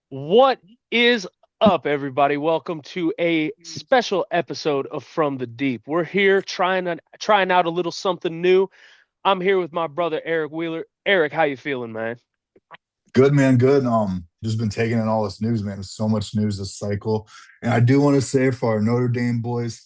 What is up, everybody? Welcome to a special episode of From the Deep. We're here trying out a little something new. I'm here with my brother Eric Wheeler. Eric, how you feeling, man? Good man, good. Just been taking in all this news, man. There's so much news this cycle, and I do want to say for our Notre Dame boys,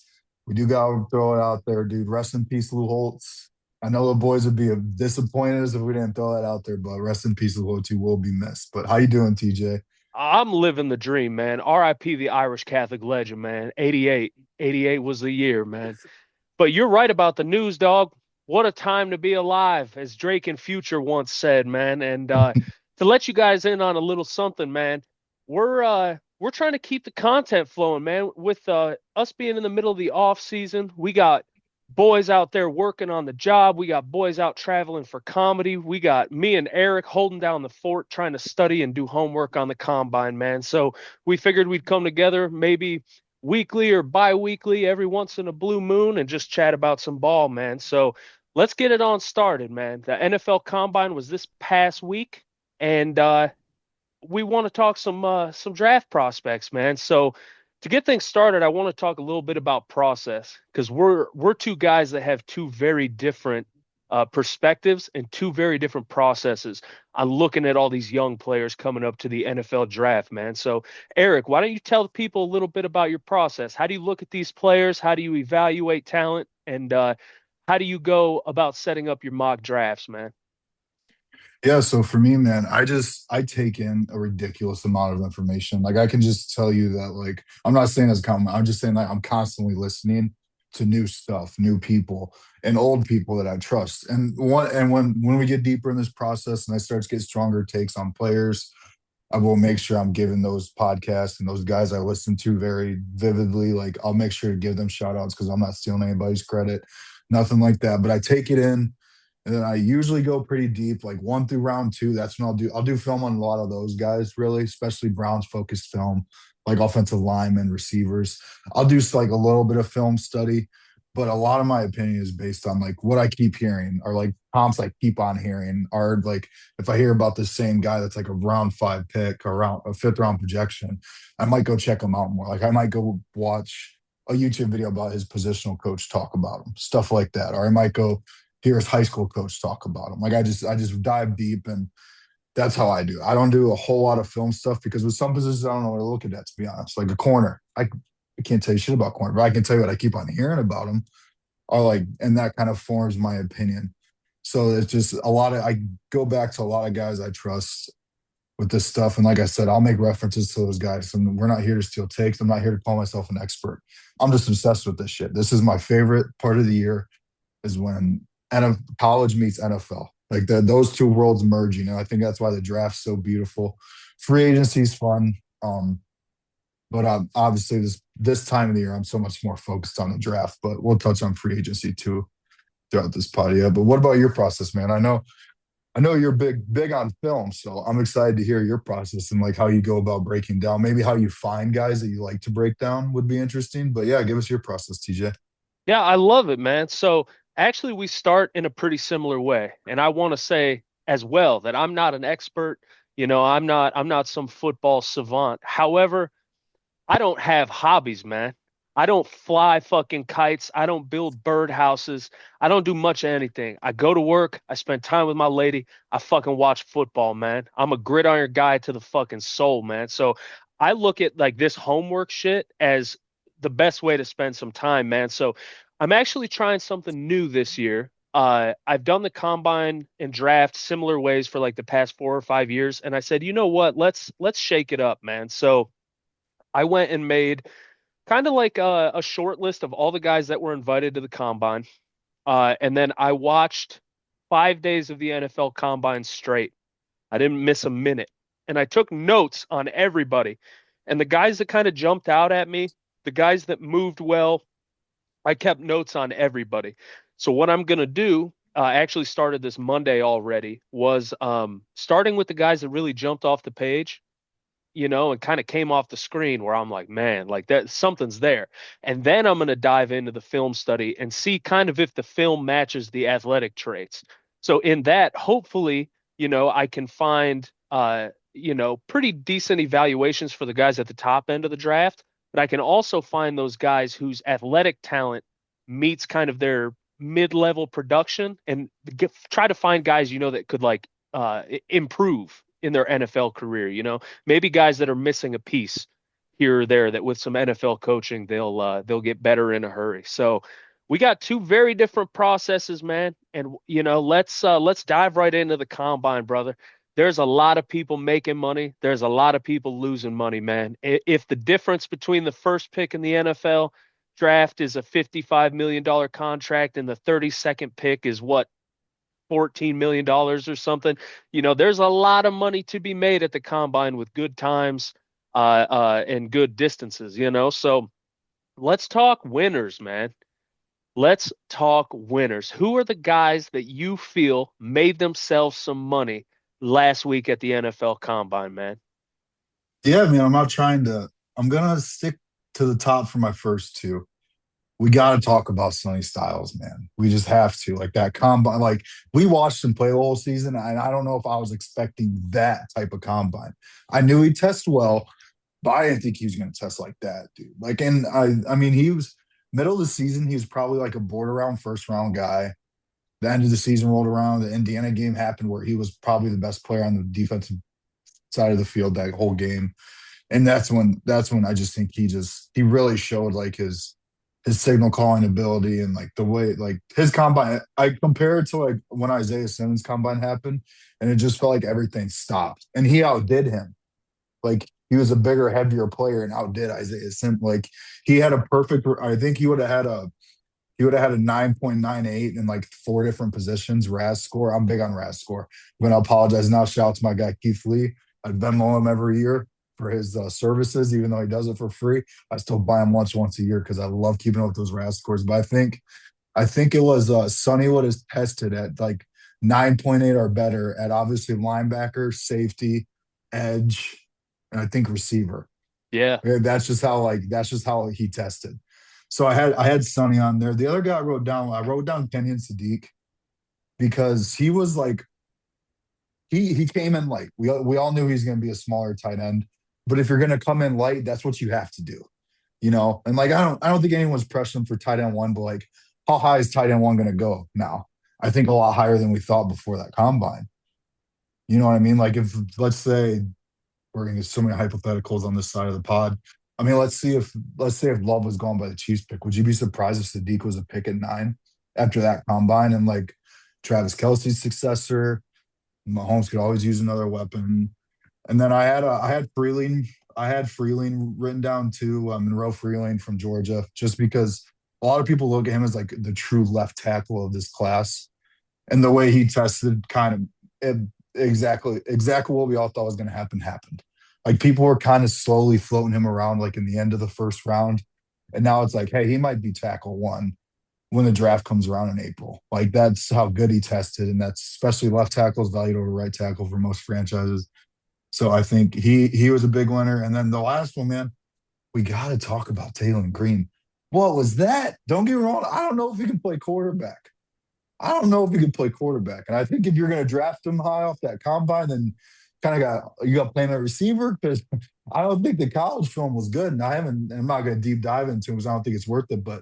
we do gotta throw it out there, dude. Rest in peace, Lou Holtz. I know the boys would be disappointed as if we didn't throw that out there, but rest in peace, Lou Holtz. You will be missed. But how you doing, TJ? I'm living the dream, man. RIP the Irish Catholic legend, man. 88. 88 was the year, man. But you're right about the news, dog. What a time to be alive, as Drake and Future once said, man. And to let you guys in on a little something, man, we're trying to keep the content flowing, man. With us being in the middle of the off season, we got boys out there working on the job. We got boys out traveling for comedy. We got me and Eric holding down the fort, trying to study and do homework on the combine, man. So we figured we'd come together, maybe weekly or bi-weekly every once in a blue moon, and just chat about some ball, man. So let's get it on started, man. The NFL Combine was this past week, and we want to talk some draft prospects, man. So to get things started, I want to talk a little bit about process, because we're two guys that have two very different perspectives and two very different processes on looking at all these young players coming up to the NFL draft, man. So, Eric, why don't you tell the people a little bit about your process? How do you look at these players? How do you evaluate talent? And how do you go about setting up your mock drafts, man? Yeah, so for me, man, I take in a ridiculous amount of information. Like I can just tell you that, like, I'm not saying as a compliment, I'm just saying like I'm constantly listening to new stuff, new people, and old people that I trust. And when we get deeper in this process and I start to get stronger takes on players, I will make sure I'm giving those podcasts and those guys I listen to very vividly. Like I'll make sure to give them shout outs because I'm not stealing anybody's credit, nothing like that. But I take it in and then I usually go pretty deep, like one through round two. That's when I'll do film on a lot of those guys, really, especially Browns focused film, like offensive linemen, receivers. I'll do like a little bit of film study, but a lot of my opinion is based on like what I keep hearing or like comps I keep on hearing are like if I hear about the same guy that's like a round five pick or round a fifth round projection, I might go check him out more. Like I might go watch a YouTube video about his positional coach talk about him, stuff like that. Or I might go hear his high school coach talk about him. Like I just dive deep and that's how I do. I don't do a whole lot of film stuff because with some positions I don't know where to look at that, to be honest. Like a corner. I can't tell you shit about corner, but I can tell you what I keep on hearing about him. Or like and that kind of forms my opinion. So it's just a lot of I go back to a lot of guys I trust with this stuff. And like I said, I'll make references to those guys. And we're not here to steal takes. I'm not here to call myself an expert. I'm just obsessed with this shit. This is my favorite part of the year is when college meets NFL. Like those two worlds merge, I think that's why the draft's so beautiful. Free agency is fun. But obviously this time of the year, I'm so much more focused on the draft. But we'll touch on free agency too throughout this pod. Yeah. But what about your process, man? I know you're big on film, so I'm excited to hear your process and like how you go about breaking down. Maybe how you find guys that you like to break down would be interesting. But yeah, give us your process, TJ. Yeah, I love it, man. So actually, we start in a pretty similar way, and I want to say as well that I'm not an expert. I'm not some football savant. However, I don't have hobbies, man. I don't fly fucking kites. I don't build birdhouses. I don't do much of anything. I go to work. I spend time with my lady. I fucking watch football, man. I'm a gridiron guy to the fucking soul, man. So I look at like this homework shit as the best way to spend some time, man. So I'm actually trying something new this year. I've done the combine and draft similar ways for like the past 4 or 5 years, and I said, you know what? Let's shake it up, man. So I went and made kind of like a short list of all the guys that were invited to the combine. And then I watched 5 days of the NFL combine straight. I didn't miss a minute. And I took notes on everybody. And the guys that kind of jumped out at me, the guys that moved well, I kept notes on everybody. So what I'm going to do, I actually started this Monday already, was starting with the guys that really jumped off the page, and kind of came off the screen where I'm like, man, like that something's there. And then I'm going to dive into the film study and see kind of if the film matches the athletic traits. So in that, hopefully, I can find pretty decent evaluations for the guys at the top end of the draft, but I can also find those guys whose athletic talent meets kind of their mid-level production and try to find guys, that could like improve in their NFL career, maybe guys that are missing a piece here or there that with some NFL coaching they'll get better in a hurry. So we got two very different processes, man. And let's dive right into the combine, brother. There's a lot of people making money. There's a lot of people losing money, man. If the difference between the first pick in the NFL draft is a $55 million contract and the 32nd pick is what, $14 million or something, there's a lot of money to be made at the combine with good times and good distances, So let's talk winners, man. Let's talk winners. Who are the guys that you feel made themselves some money last week at the NFL Combine, man? Yeah, man, I'm not trying to. I'm gonna stick to the top for my first two. We got to talk about Sonny Styles, man. We just have to. Like that combine, like we watched him play the whole season, and I don't know if I was expecting that type of combine. I knew he'd test well, but I didn't think he was going to test like that, dude. Like, and I mean, he was middle of the season. He was probably like a border round first round guy. The end of the season rolled around. The Indiana game happened where he was probably the best player on the defensive side of the field that whole game. And that's when I just think he really showed like his signal calling ability and like the way like his combine. I compare it to like when Isaiah Simmons combine happened, and it just felt like everything stopped. And he outdid him. Like he was a bigger, heavier player and outdid Isaiah Simmons. Like he had a perfect. I think he would have had a 9.98 in like four different positions. RAS score. I'm big on RAS score. I'm gonna apologize now. Shout out to my guy Keith Lee. I'd Venmo him every year for his services, even though he does it for free. I still buy him lunch once a year because I love keeping up with those RAS scores. But I think it was Sonny would have tested at like 9.8 or better at obviously linebacker, safety, edge, and I think receiver. Yeah. Yeah, that's just how he tested. So I had Sonny on there. The other guy I wrote down Kenyon Sadiq because he was like he came in light. We all knew he's going to be a smaller tight end, but if you're going to come in light, that's what you have to do, And like I don't think anyone's pressing him for tight end one, but like how high is tight end one going to go now? I think a lot higher than we thought before that combine. You know what I mean? Like if let's say we're going to get so many hypotheticals on this side of the pod. I mean, let's say if Love was gone by the Chiefs pick, would you be surprised if Sadiq was a pick at 9 after that combine and like Travis Kelsey's successor? Mahomes could always use another weapon. And then I had Freeling written down too, Monroe Freeling from Georgia, just because a lot of people look at him as like the true left tackle of this class, and the way he tested kind of it, exactly what we all thought was going to happen happened. Like people were kind of slowly floating him around like in the end of the first round, and now it's like, hey, he might be tackle one when the draft comes around in April. Like that's how good he tested, and that's especially left tackles valued over right tackle for most franchises. So I think he was a big winner. And then the last one, man, we got to talk about Taylor Green. What was that? Don't get me wrong. I don't know if he can play quarterback. I don't know if he can play quarterback. And I think if you're going to draft him high off that combine, then you got to play him at receiver because I don't think the college film was good. And I'm not going to deep dive into him because I don't think it's worth it. But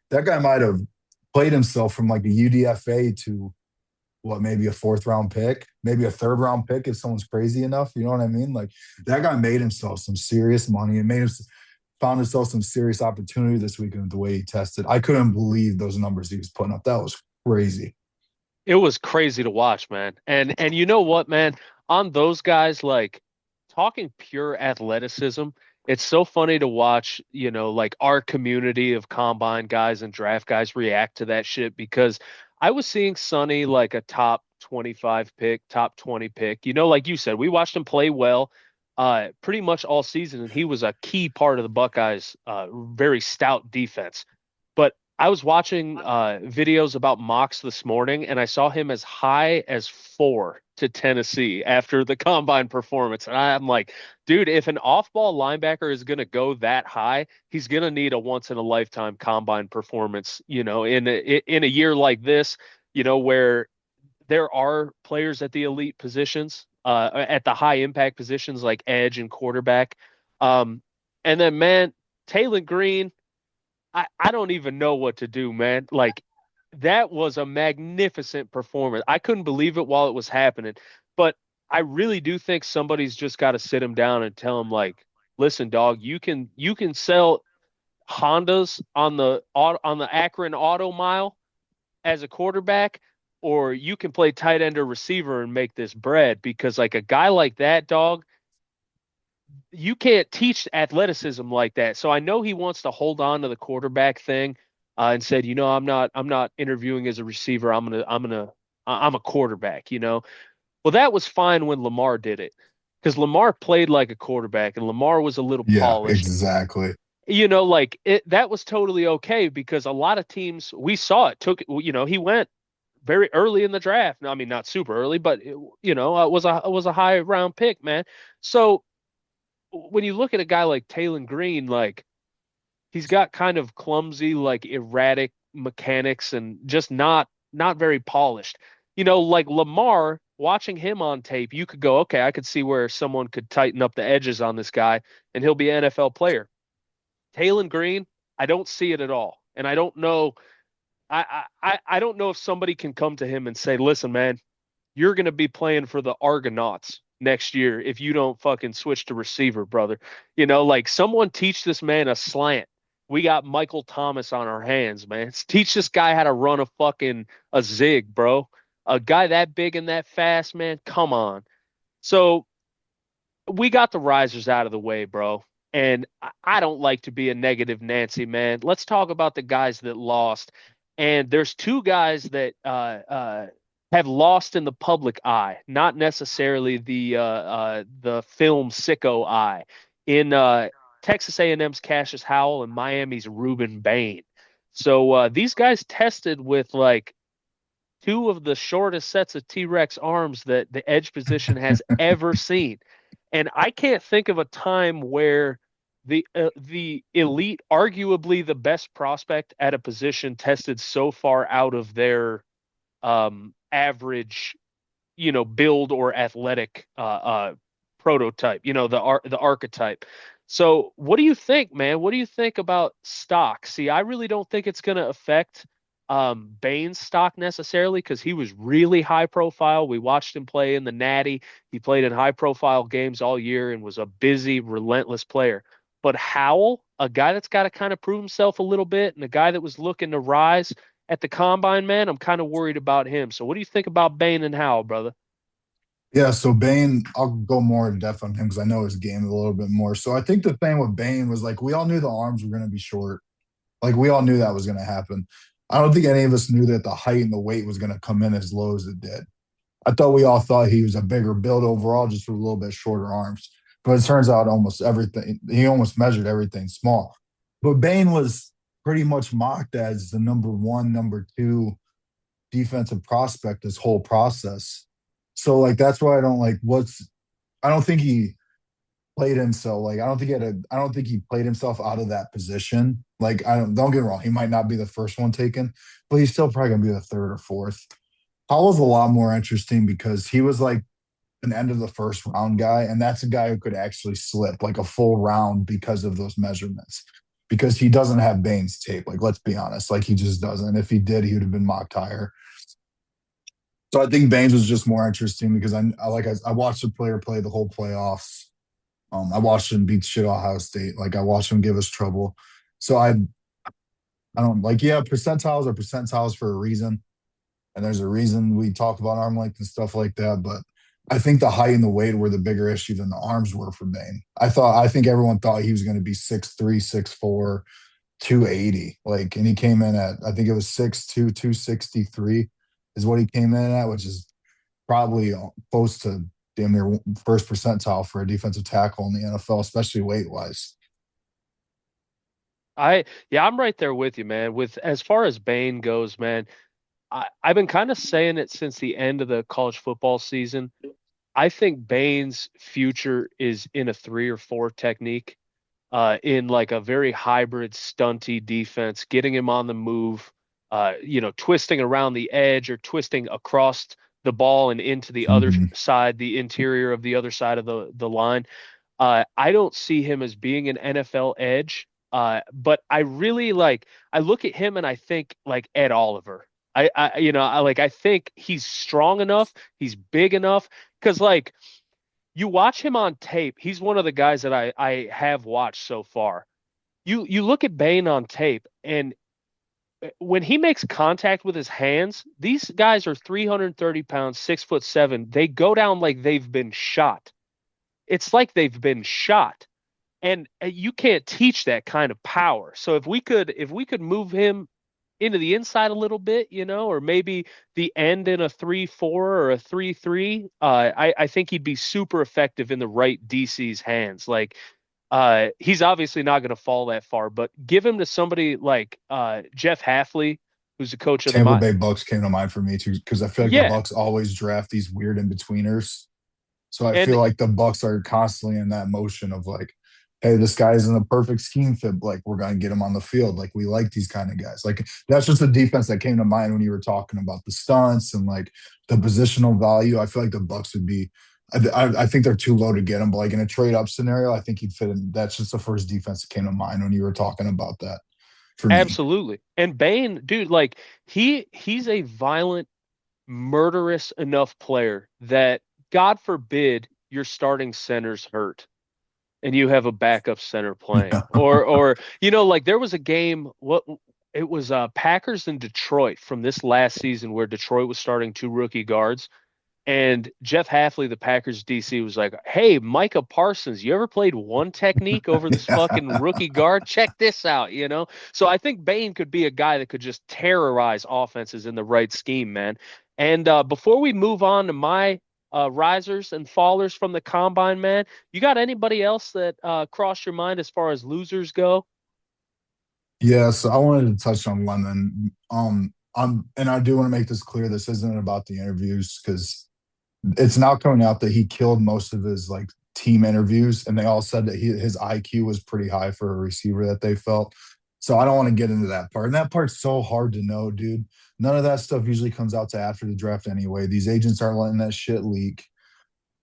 that guy might have played himself from like a UDFA to what, maybe a fourth round pick, maybe a third round pick if someone's crazy enough. You know what I mean? Like that guy made himself some serious money and found himself some serious opportunity this weekend with the way he tested. I couldn't believe those numbers he was putting up. That was crazy. It was crazy to watch, man. And you know what, man? On those guys, like talking pure athleticism, it's so funny to watch, like our community of combine guys and draft guys react to that shit because I was seeing Sonny like a top 25 pick, top 20 pick. Like you said, we watched him play well pretty much all season, and he was a key part of the Buckeyes' very stout defense. But I was watching videos about mocks this morning, and I saw him as high as 4 to Tennessee after the combine performance. And I'm like, dude, if an off-ball linebacker is going to go that high, he's going to need a once-in-a-lifetime combine performance. In a year like this, where there are players at the elite positions, at the high impact positions like edge and quarterback. Um, and then, man, Taylor Green, I don't even know what to do, man. Like, that was a magnificent performance. I couldn't believe it while it was happening, but I really do think somebody's just got to sit him down and tell him, like, listen, dog, you can sell Hondas on the Akron Auto Mile as a quarterback, or you can play tight end or receiver and make this bread because like a guy like that, dog, you can't teach athleticism like that. So I know he wants to hold on to the quarterback thing, and said, I'm not interviewing as a receiver. I'm a quarterback. Well, that was fine when Lamar did it because Lamar played like a quarterback and Lamar was a little Yeah, polished. exactly. Like that was totally okay because a lot of teams we saw it took, he went very early in the draft. I mean, not super early, but it was a high round pick, man. So when you look at a guy like Taylor Green, like he's got kind of clumsy, like erratic mechanics and just not very polished. Like Lamar, watching him on tape, you could go, okay, I could see where someone could tighten up the edges on this guy and he'll be an NFL player. Taylor Green, I don't see it at all. And I don't know. I don't know if somebody can come to him and say, listen, man, you're going to be playing for the Argonauts next year if you don't fucking switch to receiver, brother. Like someone teach this man a slant. We got Michael Thomas on our hands, man. Teach this guy how to run a zig, bro. A guy that big and that fast, man. Come on. So we got the risers out of the way, bro. And I don't like to be a negative Nancy, man. Let's talk about the guys that lost. And there's two guys that have lost in the public eye, not necessarily the film sicko eye. In Texas A&M's Cassius Howell and Miami's Ruben Bain. So these guys tested with like two of the shortest sets of T-Rex arms that the edge position has ever seen. And I can't think of a time where the elite, arguably the best prospect at a position, tested so far out of their average, build or athletic prototype, the archetype. So, what do you think, man? What do you think about stock? See, I really don't think it's going to affect Bane's stock necessarily because he was really high profile. We watched him play in the Natty. He played in high profile games all year and was a busy, relentless player. But Howell, a guy that's got to kind of prove himself a little bit, and a guy that was looking to rise at the combine, man, I'm kind of worried about him. So, what do you think about Bane and Howell, brother? Yeah, so Bane, I'll go more in depth on him because I know his game a little bit more. So I think the thing with Bane was like we all knew the arms were going to be short. Like we all knew that was going to happen. I don't think any of us knew that the height and the weight was going to come in as low as it did. I thought we all thought he was a bigger build overall, just with a little bit shorter arms. But it turns out almost everything, he almost measured everything small. But Bane was pretty much mocked as the number one, number two defensive prospect this whole process. So like that's why I don't like I don't think he played himself like I don't think he played himself out of that position. Like don't get me wrong, he might not be the first one taken, but he's still probably gonna be the third or fourth. Howell's a lot more interesting because he was like an end of the first round guy, and that's a guy who could actually slip like a full round because of those measurements. Because he doesn't have Bane's tape. Like, let's be honest, like he just doesn't. If he did, he would have been mocked higher. So I think Baines was just more interesting because I watched the player play the whole playoffs. I watched him beat shit Ohio State. Like I watched him give us trouble. So I don't like yeah, percentiles are percentiles for a reason. And there's a reason we talk about arm length and stuff like that. But I think the height and the weight were the bigger issue than the arms were for Bane. I think everyone thought he was going to be 6'3", 6'4", 280. Like, and he came in at, I think it was 6'2", 263 is what he came in at, which is probably close to damn near first percentile for a defensive tackle in the NFL, especially weight wise. Yeah, I'm right there with you, man. With as far as Bane goes, man, I've been kind of saying it since the end of the college football season. I think Bane's future is in a 3 or 4 technique, in like a very hybrid, stunty defense, getting him on the move, twisting around the edge or twisting across the ball and into the other Hmm. side, the interior of the other side of the line. I don't see him as being an NFL edge. But I really like I look at him and I think like Ed Oliver. I think he's strong enough, he's big enough, because like you watch him on tape, he's one of the guys that I have watched so far. You look at Bane on tape, and when he makes contact with his hands, these guys are 330 pounds, 6'7". They go down like they've been shot. It's like they've been shot. And you can't teach that kind of power. So if we could move him into the inside a little bit, or maybe the end in a 3-4 or a 3-3, I think he'd be super effective in the right DC's hands. Like he's obviously not going to fall that far, but give him to somebody like Jeff Halfley, who's the coach of the Tampa Bay Bucks came to mind for me too, because I feel like the yeah, Bucks always draft these weird in betweeners. So I and feel like the Bucks are constantly in that motion of like, hey, this guy's in the perfect scheme fit. Like we're gonna get him on the field. Like we like these kind of guys. Like that's just the defense that came to mind when you were talking about the stunts and like the positional value. I feel like the Bucks would be. I think they're too low to get him, but like in a trade up scenario, I think he'd fit in. That's just the first defense that came to mind when you were talking about that for me. absolutely. And Bane, dude, like he's a violent, murderous enough player that God forbid your starting center's hurt and you have a backup center playing. Yeah. Or like there was a game, what it was Packers in Detroit from this last season where Detroit was starting two rookie guards. And Jeff Halfley, the Packers DC, was like, "Hey, Micah Parsons, you ever played one technique over this Yeah. fucking rookie guard? Check this out." So I think Bane could be a guy that could just terrorize offenses in the right scheme, man. And before we move on to my risers and fallers from the combine, man, you got anybody else that crossed your mind as far as losers go? Yeah, so I wanted to touch on Lemon. And I do want to make this clear. This isn't about the interviews because it's now coming out that he killed most of his like team interviews, and they all said that his IQ was pretty high for a receiver that they felt. So I don't want to get into that part, and that part's so hard to know, dude. None of that stuff usually comes out to after the draft anyway. These agents aren't letting that shit leak.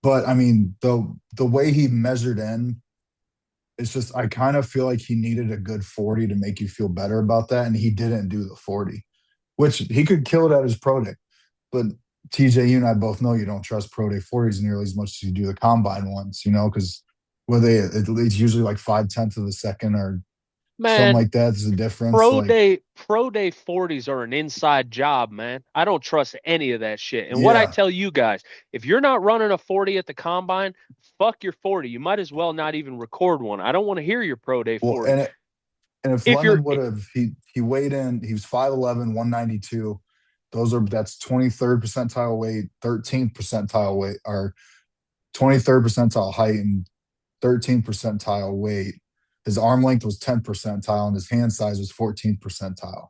But I mean, the way he measured in, it's just I kind of feel like he needed a good 40 to make you feel better about that, and he didn't do the 40, which he could kill it at his pro day. But TJ, you and I both know you don't trust pro day 40s nearly as much as you do the combine ones, because where it's usually like 5/10 of a second or something Man, like that is a difference. Pro Like, day pro day 40s are an inside job, man. I don't trust any of that shit. And what I yeah. tell you guys, if you're not running a 40 at the combine, fuck your 40. You might as well not even record one. I don't want to hear your pro day Well, 40. and if If you're Lemon would have he weighed in, he was 5'11", 192. That's 23rd percentile weight, 13th percentile weight, or 23rd percentile height and 13th percentile weight. His arm length was 10th percentile and his hand size was 14th percentile.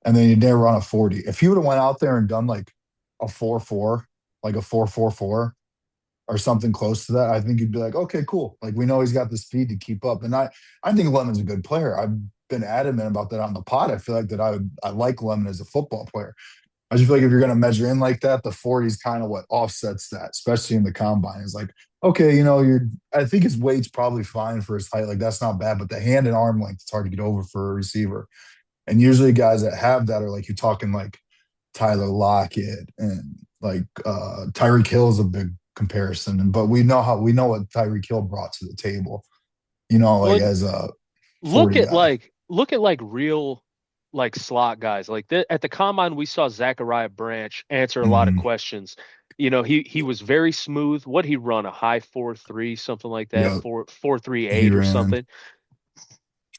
And then he didn't run a 40. If he would have went out there and done like a 4.4, like a 4.44 or something close to that, I think you'd be like, okay, cool. Like we know he's got the speed to keep up. And I think Lemon's a good player. I've been adamant about that on the pod. I feel like that I like Lemon as a football player. I just feel like if you're going to measure in like that, the 40 is kind of what offsets that, especially in the combine. It's like, okay, I think his weight's probably fine for his height. Like that's not bad, but the hand and arm length, it's hard to get over for a receiver. And usually guys that have that are like, you're talking like Tyler Lockett and like Tyreek Hill is a big comparison. But we know what Tyreek Hill brought to the table, like well, as a look 40 at guy. like look at like real like slot guys. Like at the combine, we saw Zachariah Branch answer a lot of Mm-hmm. questions. He was very smooth. What he run a high 4.3, something like that, Yep. four three He eight or ran something.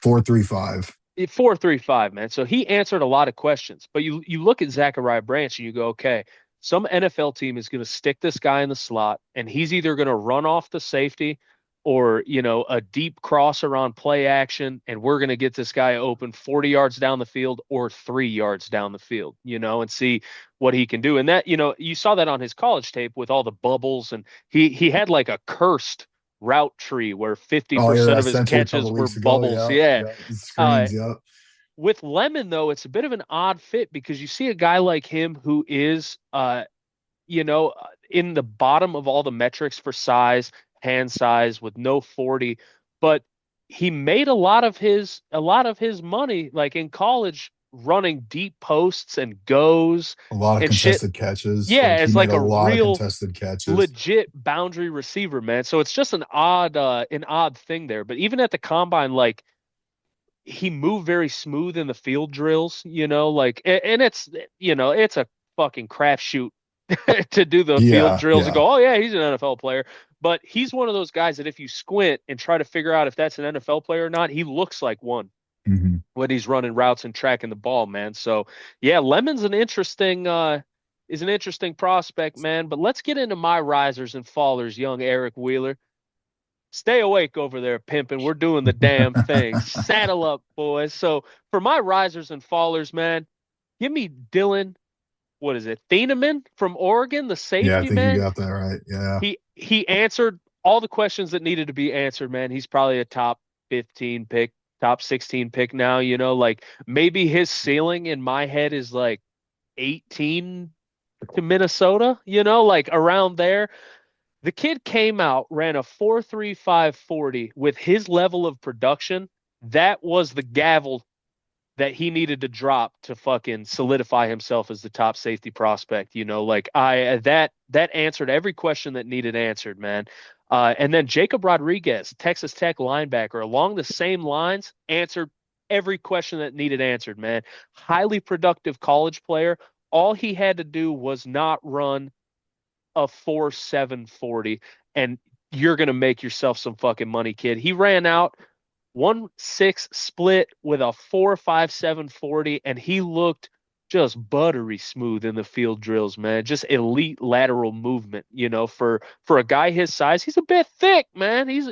4.35. 4.35, man. So he answered a lot of questions. But you look at Zachariah Branch and you go, okay, some NFL team is going to stick this guy in the slot, and he's either going to run off the safety or a deep crosser on play action, and we're going to get this guy open 40 yards down the field or 3 yards down the field, and see what he can do. And that, you saw that on his college tape with all the bubbles, and he had like a cursed route tree where Oh yeah, 50% I of his sent you a catches couple were weeks ago. bubbles. Yeah, Yeah. yeah, the Uh, screens. Yep. with Lemon, though, it's a bit of an odd fit because you see a guy like him who is in the bottom of all the metrics for size, hand size with no 40, but he made a lot of his money like in college running deep posts and goes A lot of and shit. contested catches. Yeah, Like he as made like a a lot of real contested catches. legit boundary receiver, man. So it's just an odd thing there. But even at the combine, like he moved very smooth in the field drills, like and it's a fucking crapshoot to do the field Yeah, drills and yeah. go, oh yeah, he's an NFL player. But he's one of those guys that if you squint and try to figure out if that's an NFL player or not, he looks like one Hmm. when he's running routes and tracking the ball, man. So yeah, Lemon's an interesting prospect, man. But let's get into my risers and fallers, young Eric Wheeler. Stay awake over there, pimping. We're doing the damn thing. Saddle up, boys. So for my risers and fallers, man, give me Dylan. What is it? Thieneman from Oregon, the Yeah, I safety, think you man. got that right. Yeah. He answered all the questions that needed to be answered, man. He's probably a top 15 pick, top 16 pick now, like maybe his ceiling in my head is like 18 to Minnesota, like around there. The kid came out, ran a 4.35 40 with his level of production. That was the gavel that he needed to drop to fucking solidify himself as the top safety prospect. Like that answered every question that needed answered, man. And then Jacob Rodriguez, Texas Tech linebacker, along the same lines, answered every question that needed answered, man. Highly productive college player. All he had to do was not run a 4.7 40, and you're gonna make yourself some fucking money, kid. He ran out 1.6 split with a 4.57 40, and he looked just buttery smooth in the field drills, man. Just elite lateral movement, for a guy his size. He's a bit thick, man. He's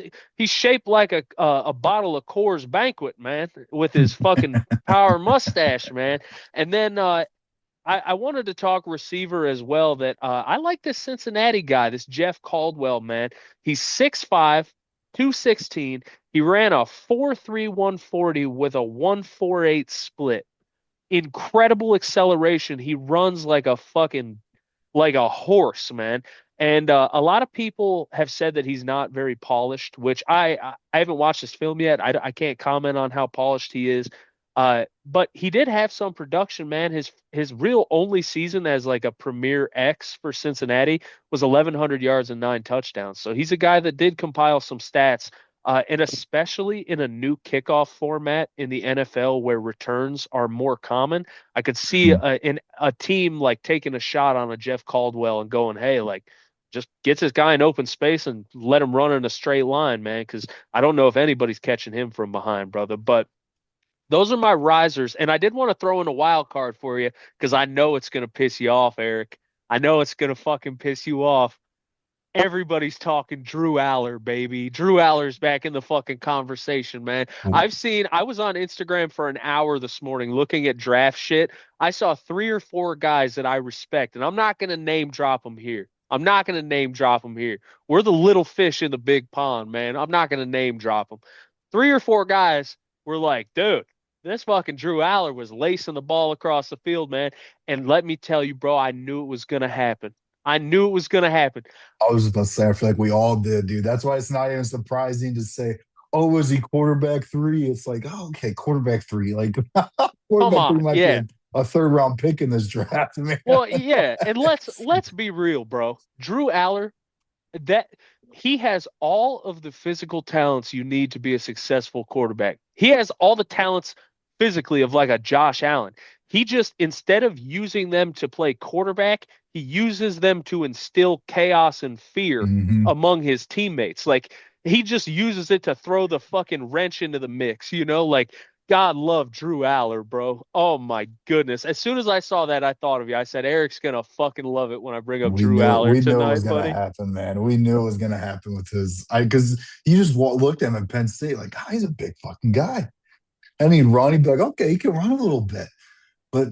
shaped like a bottle of Coors Banquet, man, with his fucking power mustache, man. And then I wanted to talk receiver as well. That I like this Cincinnati guy, this Jeff Caldwell, man. He's 6'5", 216. He ran a 4.31 40 with a 1.48 split. Incredible acceleration. He runs like a horse, man. And a lot of people have said that he's not very polished, which I haven't watched this film yet. I can't comment on how polished he is. But he did have some production, man. His real only season as like a premier X for Cincinnati was 1,100 yards and 9 touchdowns. So he's a guy that did compile some stats, and especially in a new kickoff format in the NFL where returns are more common. I could see Mhm. in a team like taking a shot on a Jeff Caldwell and going, hey, like just gets this guy in open space and let him run in a straight line, man. Because I don't know if anybody's catching him from behind, brother. But those are my risers. And I did want to throw in a wild card for you because I know it's going to piss you off, Eric. I know it's going to fucking piss you off. Everybody's talking Drew Aller, baby. Drew Aller's back in the fucking conversation, man. I was on Instagram for an hour this morning looking at draft shit. I saw 3 or 4 guys that I respect, and I'm not going to name drop them here. I'm not going to name drop them here. We're the little fish in the big pond, man. I'm not going to name drop them. 3 or 4 guys were like, dude, this fucking Drew Aller was lacing the ball across the field, man. And let me tell you, bro, I knew it was going to happen. I knew it was going to happen. I was just about to say, I feel like we all did, dude. That's why it's not even surprising to say, oh, was he quarterback three? It's like, oh, okay, quarterback three. Like, Come quarterback three on. might be Yeah. a third round pick in this draft, man. Well, yeah, and let's be real, bro. Drew Aller, that he has all of the physical talents you need to be a successful quarterback. He has all the talents physically of like a Josh Allen. He just instead of using them to play quarterback, he uses them to instill chaos and fear Hmm. among his teammates. Like he just uses it to throw the fucking wrench into the mix, like God love Drew Aller, bro. Oh my goodness. As soon as I saw that, I thought of you. I said, Eric's gonna fucking love it when I bring up Drew Aller We knew it was tonight, gonna buddy. happen, man. We knew it was gonna happen with his, I because you just looked at him in Penn State like, God, he's a big fucking guy, and he'd run. He'd be like, okay, he can run a little bit, but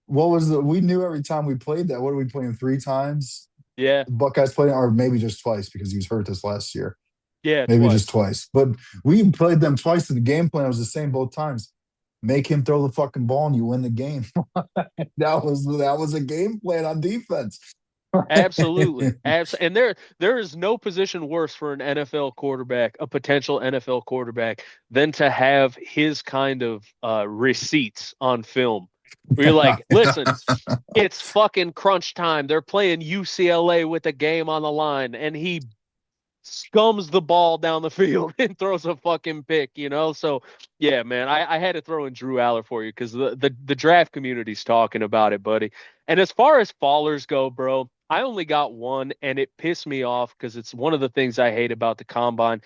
what was the? We knew every time we played that. What did we play him 3 times? Yeah, The Buckeyes played, or maybe just twice because he was hurt this last year. yeah, Maybe just twice. twice. But we played them twice, and the game plan was the same both times. Make him throw the fucking ball, and you win the game. That was a game plan on defense. Absolutely. And there is no position worse for an NFL quarterback, a potential NFL quarterback, than to have his kind of receipts on film. Where you're like, listen, it's fucking crunch time. They're playing UCLA with the game on the line, and he scums the ball down the field and throws a fucking pick, you know? So yeah, man, I had to throw in Drew Aller for you because the draft community's talking about it, buddy. And as far as fallers go, bro, I only got one and it pissed me off because it's one of the things I hate about the combine.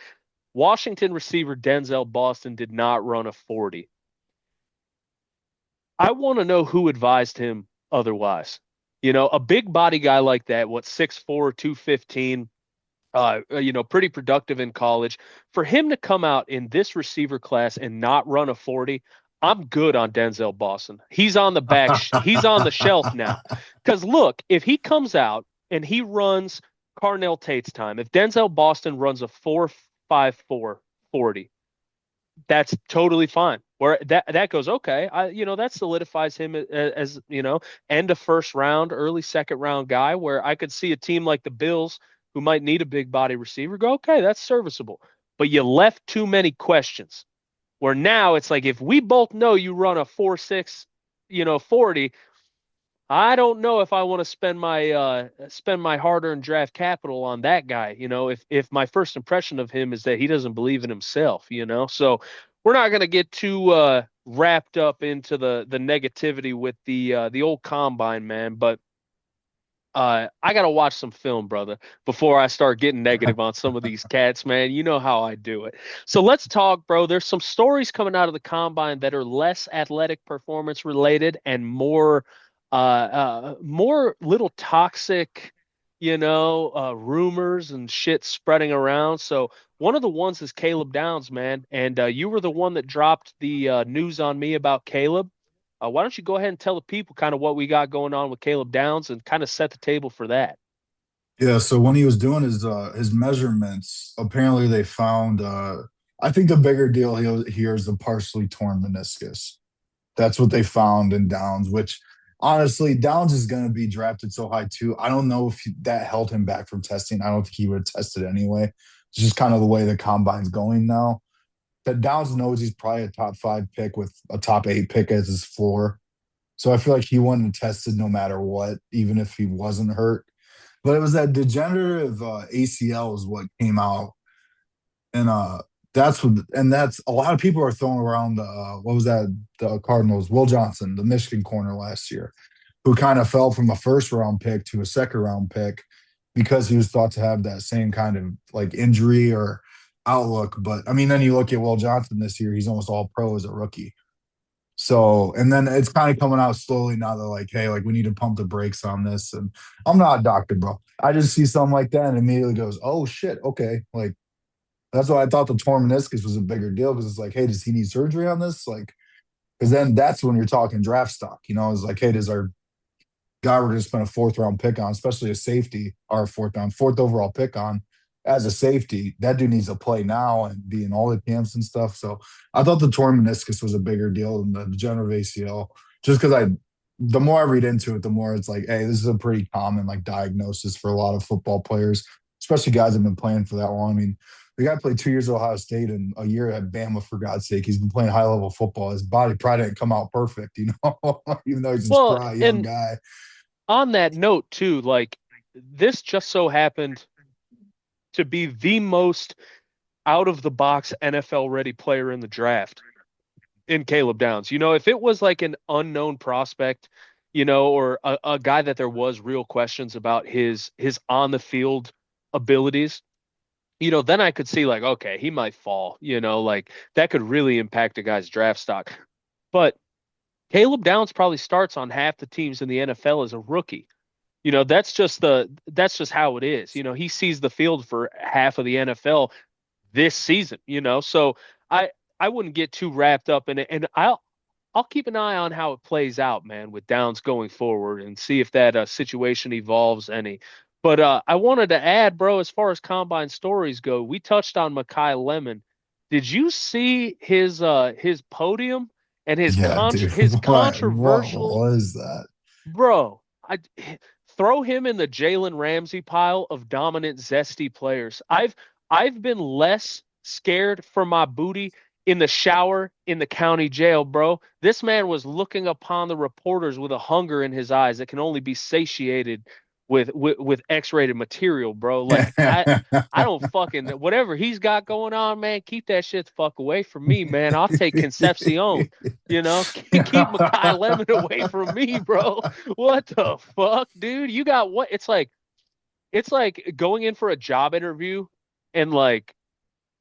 Washington receiver Denzel Boston did not run a 40. I want to know who advised him otherwise. You know, a big body guy like that, what, 6'4", 215, pretty productive in college. For him to come out in this receiver class and not run a 40, I'm good on Denzel Boston. He's on the shelf now. Because look, if he comes out and he runs Carnell Tate's time, if Denzel Boston runs a 4.54 40, that's totally fine. Where that goes, okay, that solidifies him as, end of first round, early second round guy. Where I could see a team like the Bills, who might need a big body receiver, go, okay, that's serviceable. But you left too many questions. Where now it's like if we both know you run a 4.6, 40, I don't know if I want to spend my hard-earned draft capital on that guy, if my first impression of him is that he doesn't believe in himself, So we're not going to get too wrapped up into the negativity with the old combine, man, but I gotta watch some film, brother, before I start getting negative on some of these cats, man. You know how I do it. So let's talk, bro. There's some stories coming out of the combine that are less athletic performance related and more little toxic, rumors and shit spreading around. So one of the ones is Caleb Downs, man, and you were the one that dropped the news on me about Caleb. Why don't you go ahead and tell the people kind of what we got going on with Caleb Downs and kind of set the table for that? Yeah, so when he was doing his measurements, apparently they found I think the bigger deal here is the partially torn meniscus. That's what they found in Downs, which honestly, Downs is going to be drafted so high too. I don't know if that held him back from testing. I don't think he would have tested anyway. It's just kind of the way the combine's going now. That Downs knows he's probably a top five pick with a top eight pick as his floor. So I feel like he wouldn't have tested no matter what, even if he wasn't hurt. But it was that degenerative ACL is what came out, and that's a lot of people are throwing around the what was that, the Cardinals, Will Johnson, the Michigan corner last year, who kind of fell from a first round pick to a second round pick because he was thought to have that same kind of like injury or outlook. But I mean, then you look at Will Johnson this year; he's almost all pro as a rookie. So, and then it's kind of coming out slowly now. They're like, hey, like we need to pump the brakes on this. And I'm not a doctor, bro. I just see something like that and immediately goes, oh shit, okay. Like that's why I thought the torn meniscus was a bigger deal because it's like, hey, does he need surgery on this? Like, because then that's when you're talking draft stock. It's like, hey, does our guy we're going to spend a fourth round pick on, especially a safety, our fourth overall pick on as a safety, that dude needs to play now and be in all the camps and stuff. So I thought the torn meniscus was a bigger deal than the degenerative ACL, just because the more I read into it, the more it's like, hey, this is a pretty common like diagnosis for a lot of football players, especially guys that have been playing for that long. I mean, the guy played 2 years at Ohio State and a year at Bama, for God's sake. He's been playing high level football. His body probably didn't come out perfect, even though he's a Well, spry young and guy. on that note too, like this just so happened to be the most out of the box NFL ready player in the draft in Caleb Downs. If it was like an unknown prospect, or a guy that there was real questions about his on the field abilities, then I could see like, okay, he might fall, like that could really impact a guy's draft stock. But Caleb Downs probably starts on half the teams in the NFL as a rookie. That's just how it is. He sees the field for half of the NFL this season, So I I wouldn't get too wrapped up in it, and I'll keep an eye on how it plays out, man, with Downs going forward and see if that situation evolves any. But I wanted to add, bro, as far as combine stories go, we touched on Makai Lemon. Did you see his podium and Yeah, dude. his What controversial, was that? bro? I throw him in the Jalen Ramsey pile of dominant, zesty players. I've been less scared for my booty in the shower in the county jail, bro. This man was looking upon the reporters with a hunger in his eyes that can only be satiated with X-rated material, bro. Like I don't fucking whatever he's got going on, man. Keep that shit the fuck away from me, man. I'll take Concepcion. You know, keep Makai Lemon away from me, bro. What the fuck, dude? You got what? It's like going in for a job interview and like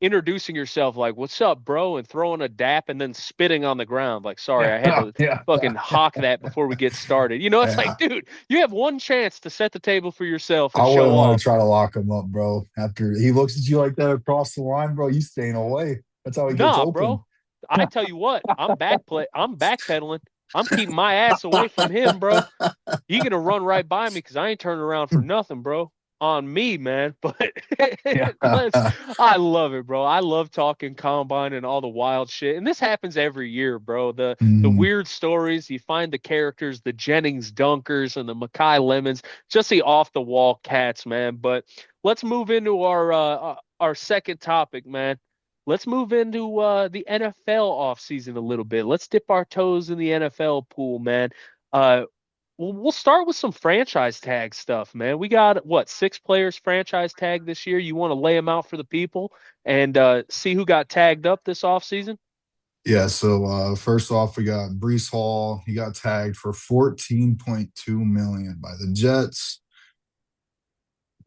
introducing yourself like, "What's up, bro?" and throwing a dap and then spitting on the ground. Like, sorry, I had Yeah, to yeah, fucking hawk that before we get started. It's like, yeah. dude, you have one chance to set the table for yourself and I show wouldn't want to off. try to lock him up, bro. After he looks at you like that across the line, bro, you staying away. That's how he gets Nah, open. bro. I tell you what, I'm backpedaling. I'm keeping my ass away from him, bro. He gonna run right by me because I ain't turning around for nothing, bro. On me, man. But Yeah. I love it, bro. I love talking combine and all the wild shit. And this happens every year, bro. The Mhm. weird stories, you find the characters, the Jennings Dunkers and the Mackay Lemons, just the off the wall cats, man. But let's move into our second topic, man. Let's move into the NFL offseason a little bit. Let's dip our toes in the NFL pool, man. Uh, we'll start with some franchise tag stuff, man. We got what, 6 players franchise tag this year. You want to lay them out for the people and see who got tagged up this offseason? Yeah, so first off, we got Brees Hall. He got tagged for 14.2 million by the Jets.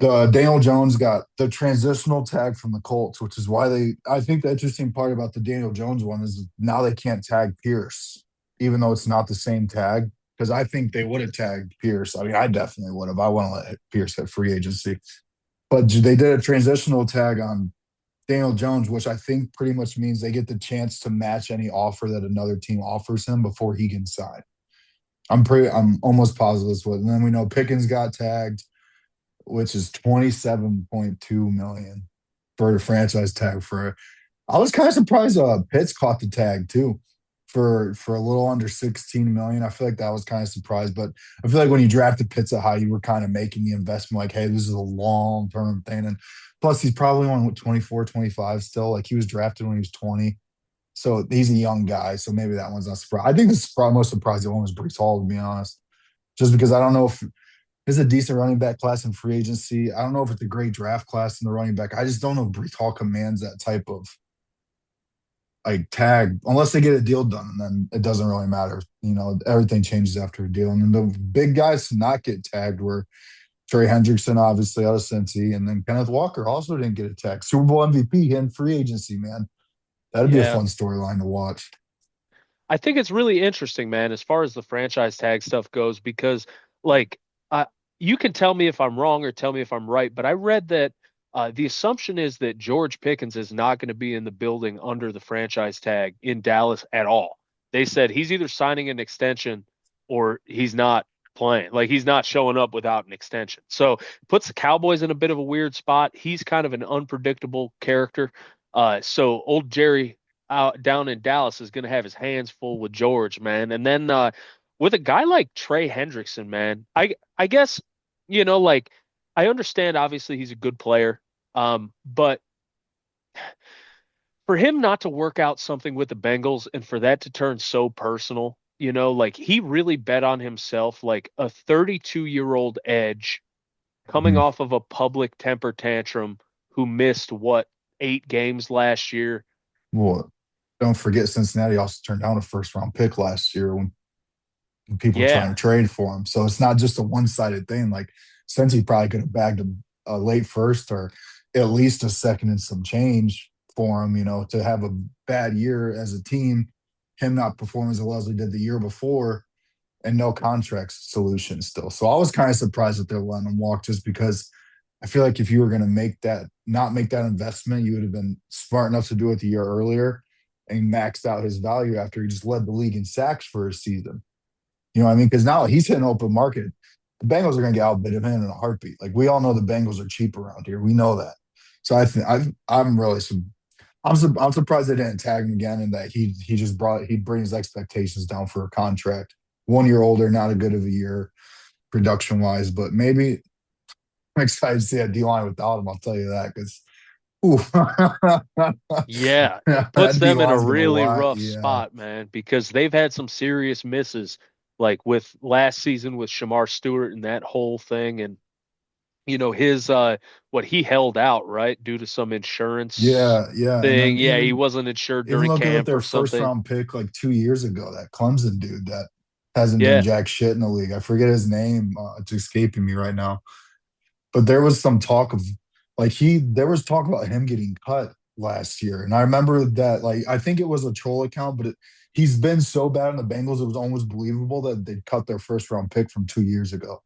The Daniel Jones got the transitional tag from the Colts, which is why I think the interesting part about the Daniel Jones one is now they can't tag Pierce, even though it's not the same tag. Because I think they would have tagged Pierce. I mean, I definitely would have. I want to let Pierce hit free agency. But they did a transitional tag on Daniel Jones, which I think pretty much means they get the chance to match any offer that another team offers him before he can sign. I'm almost positive this was. And then we know Pickens got tagged, which is 27.2 million for a franchise tag for. I was kind of surprised Pitts caught the tag too for a little under 16 million. I feel like that was kind of surprised, but I feel like when you drafted Pitts at high, you were kind of making the investment like, hey, this is a long-term thing. And plus he's probably on 24, 25 still. Like he was drafted when he was 20. So he's a young guy. So maybe that one's not surprised. I think the most surprising one was Brees Hall, to be honest. Just because I don't know if it's a decent running back class in free agency. I don't know if it's a great draft class in the running back. I just don't know if Brees Hall commands that type of like tag unless they get a deal done, and then it doesn't really matter. Everything changes after a deal. And then the big guys to not get tagged were Trey Hendrickson, obviously out of Cincy, and then Kenneth Walker also didn't get a tag. Super Bowl MVP in free agency, man. That'd be a Yeah. fun storyline to watch. I think it's really interesting, man, as far as the franchise tag stuff goes, because like you can tell me if I'm wrong or tell me if I'm right, but I read that the assumption is that George Pickens is not going to be in the building under the franchise tag in Dallas at all. They said he's either signing an extension or he's not playing. Like he's not showing up without an extension. So it puts the Cowboys in a bit of a weird spot. He's kind of an unpredictable character. So old Jerry out down in Dallas is going to have his hands full with George, man. And then with a guy like Trey Hendrickson, man, I guess like I understand obviously he's a good player, but for him not to work out something with the Bengals and for that to turn so personal, like he really bet on himself, like a 32-year-old edge coming Mhm. off of a public temper tantrum who missed what 8 games last year. Well, don't forget Cincinnati also turned down a first round pick last year when people were trying Yeah, to trade for him. So it's not just a one sided thing. Like Cincy probably could have bagged a late first or at least a second and some change for him, to have a bad year as a team, him not performing as well as he did the year before, and no contract solution still. So I was kind of surprised that they're letting him walk just because I feel like if you were going to not make that investment, you would have been smart enough to do it the year earlier and maxed out his value after he just led the league in sacks for a season. You know what I mean? Because now he's hitting open market. The Bengals are going to get outbid him in a heartbeat. Like we all know the Bengals are cheap around here. We know that. So I'm really I'm surprised they didn't tag him again and that he just brought he'd bring his expectations down for a contract. 1 year older, not a good of a year. production wise, but maybe I'm excited to see that D line without him. I'll tell you that because, ooh, Yeah, it puts that D them in a line's gonna really lie. rough Yeah, spot, man, because they've had some serious misses, like with last season with Shamar Stewart and that whole thing, and his what he held out, right, due to some insurance yeah. And thing. then Yeah, he wasn't insured even during looking at camp their or first something. round pick like 2 years ago, that Clemson dude that hasn't done Yeah, jack shit in the league. I forget his name. It's escaping me right now. But there was some talk of there was talk about him getting cut last year. And I remember that I think it was a troll account, but he's been so bad in the Bengals, it was almost believable that they cut their first round pick from 2 years ago.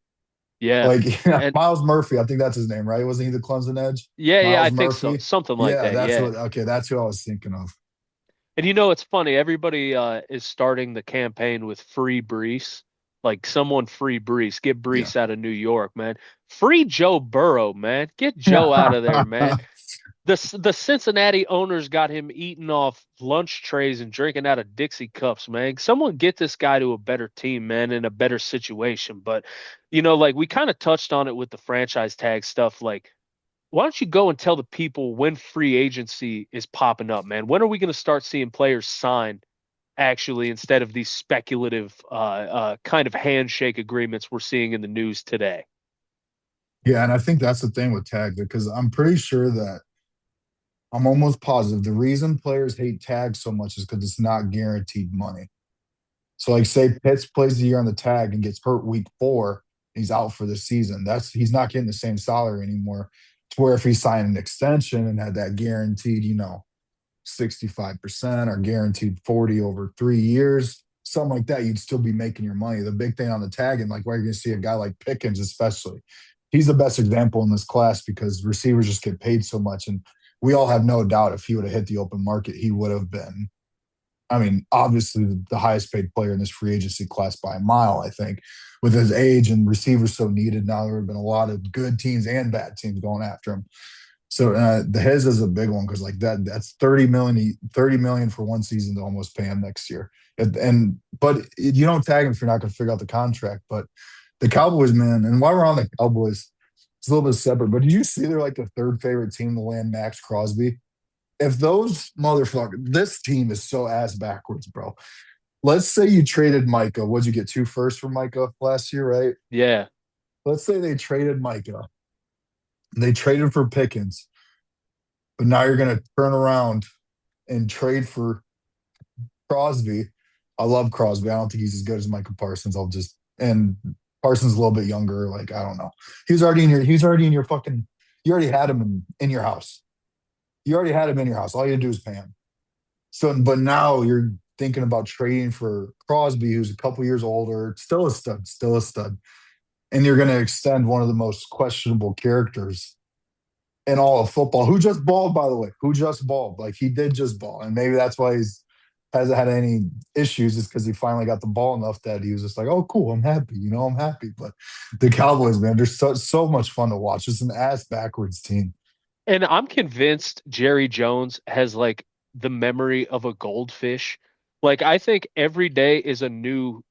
yeah, Like and Miles Murphy, I think that's his name, right? Wasn't he the Clemson edge? yeah, I Miles think so, Murphy. something like Yeah, that. that's Yeah. what okay, that's who I was thinking of. And it's funny. Everybody is starting the campaign with free Brees. Like someone free Brees. Get Yeah. Brees out of New York, man. Free Joe Burrow, man. Get Joe out of there, man. The Cincinnati owners got him eating off lunch trays and drinking out of Dixie cups, man. Someone get this guy to a better team, man, in a better situation. But like we kind of touched on it with the franchise tag stuff. Like, why don't you go and tell the people when free agency is popping up, man? When are we going to start seeing players sign actually instead of these speculative kind of handshake agreements we're seeing in the news today? Yeah, and I think that's the thing with tags because I'm pretty sure that I'm almost positive the reason players hate tags so much is because it's not guaranteed money. So, like, say Pitts plays the year on the tag and gets hurt week 4, he's out for the season. He's not getting the same salary anymore. To where if he signed an extension and had that guaranteed, 65% or guaranteed 40 over 3 years, something like that, you'd still be making your money. The big thing on the tag, and like where you're going to see a guy like Pickens, especially, he's the best example in this class because receivers just get paid so much. And we all have no doubt if he would have hit the open market, he would have been, I mean, obviously the highest paid player in this free agency class by a mile, I think. With his age and receivers so needed, now there have been a lot of good teams and bad teams going after him. So the his is a big one because like that's 30 million for one season to almost pay him next year. But you don't tag him if you're not going to figure out the contract. But the Cowboys, man, and while we're on the Cowboys, it's a little bit separate. But did you see they're like the third favorite team to land Max Crosby? If those motherfuckers, this team is so ass backwards, bro. Let's say you traded Micah. What'd you get? 2 firsts for Micah last year, right? Yeah. Let's say they traded Micah. They traded for Pickens, but now you're going to turn around and trade for Crosby. I love Crosby. I don't think he's as good as Michael Parsons. And Parsons a little bit younger. Like, I don't know. He's already in your fucking, you already had him in your house. You already had him in your house. All you do is pay him. So, but now you're thinking about trading for Crosby, who's a couple years older, still a stud, still a stud. And you're going to extend one of the most questionable characters in all of football, who just balled, by the way, who just balled. Like he did just ball. And maybe that's why he's hasn't had any issues, is because he finally got the ball enough that he was just like, oh, cool, I'm happy. I'm happy. But the Cowboys, man, they're so much fun to watch. It's an ass backwards team. And I'm convinced Jerry Jones has like the memory of a goldfish. Like I think every day is a new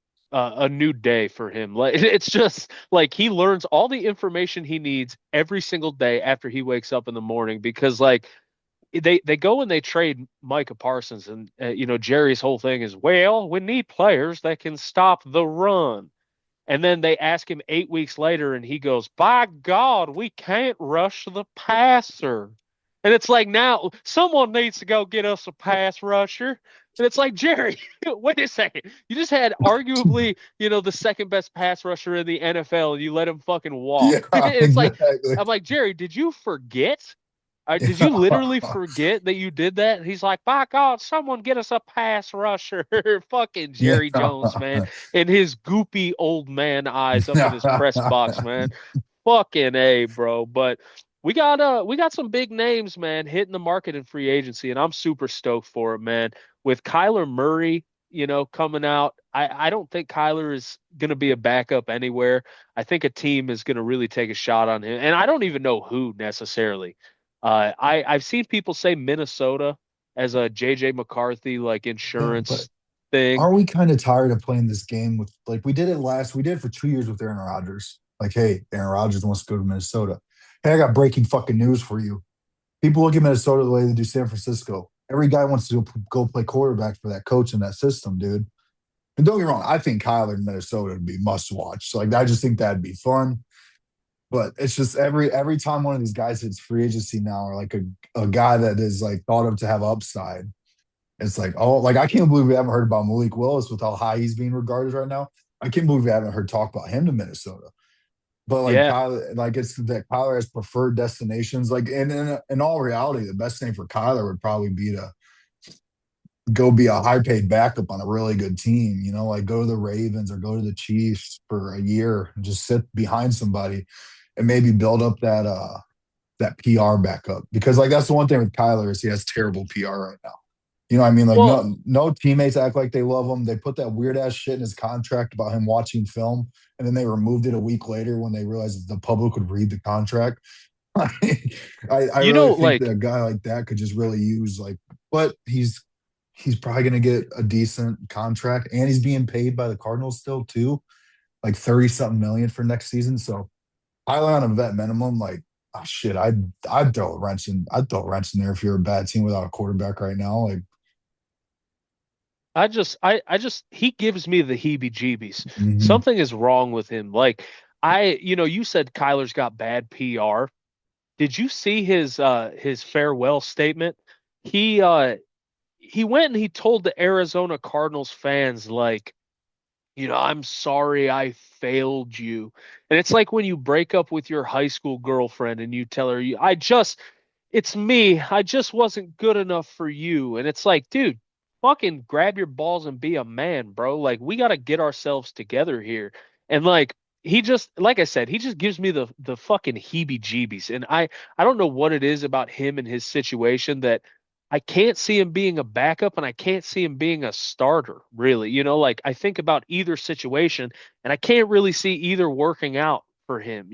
day for him. Like it's just like he learns all the information he needs every single day after he wakes up in the morning because like they go and they trade Micah Parsons and Jerry's whole thing is, well, we need players that can stop the run. And then they ask him 8 weeks later, and he goes, by God, we can't rush the passer. And it's like, now someone needs to go get us a pass rusher. And it's like, Jerry, wait a second. You just had arguably, the second best pass rusher in the NFL, and you let him fucking Yeah, walk. It's like, exactly. I'm like, Jerry, did you forget? Did you Yeah. literally forget that you did that? And he's like, by God, someone get us a pass rusher. Fucking Yeah. Jerry Jones, man. And his goopy old man eyes up in his press box, man. Fucking A, bro. But we got some big names, man, hitting the market in free agency, and I'm super stoked for it, man. With Kyler Murray, coming out, I don't think Kyler is gonna be a backup anywhere. I think a team is gonna really take a shot on him, and I don't even know who necessarily. I've seen people say Minnesota as a JJ McCarthy like Yeah, but insurance. thing. aren't we kind of tired of playing this game with like we did it for 2 years with Aaron Rodgers. Like, hey, Aaron Rodgers wants to go to Minnesota. Hey, I got breaking fucking news for you. People look at Minnesota the way they do San Francisco. Every guy wants to go play quarterback for that coach in that system, dude. And don't get me wrong, I think Kyler in Minnesota would be must watch. So, like, I just think that'd be fun. But it's just every time one of these guys hits free agency now, or like a guy that is like thought of to have upside, it's like, oh, like I can't believe we haven't heard about Malik Willis with how high he's being regarded right now. I can't believe we haven't heard talk about him to Minnesota. But like Yeah. Kyler, like it's that Kyler has preferred destinations. Like in all reality, the best thing for Kyler would probably be to go be a high paid backup on a really good team. You know, like go to the Ravens or go to the Chiefs for a year and just sit behind somebody and maybe build up that PR backup. Because like that's the one thing with Kyler is he has terrible PR right now. You know what I mean? Like Well, no teammates act like they love him. They put that weird ass shit in his contract about him watching film, and then they removed it a week later when they realized the public would read the contract. I you really know, think that like a guy like that could just really use like, but he's probably going to get a decent contract, and he's being paid by the Cardinals still too, like 30 something million for next season. So highly on a vet minimum, like oh shit, I'd throw a wrench in there if you're a bad team without a quarterback right now. Like, I just he gives me the heebie-jeebies. mhm. Something is wrong with him. Like you said Kyler's got bad PR. Did you see his farewell statement? He uh he went and he told the Arizona Cardinals fans like, I'm sorry I failed you. And it's like when you break up with your high school girlfriend and you tell her, it's me. I just wasn't good enough for you. And it's like, dude, fucking grab your balls and be a man, bro. Like, we got to get ourselves together here. And like, like I said, he just gives me the fucking heebie-jeebies. And I don't know what it is about him and his situation that I can't see him being a backup and I can't see him being a starter, really. Like I think about either situation and I can't really see either working out for him.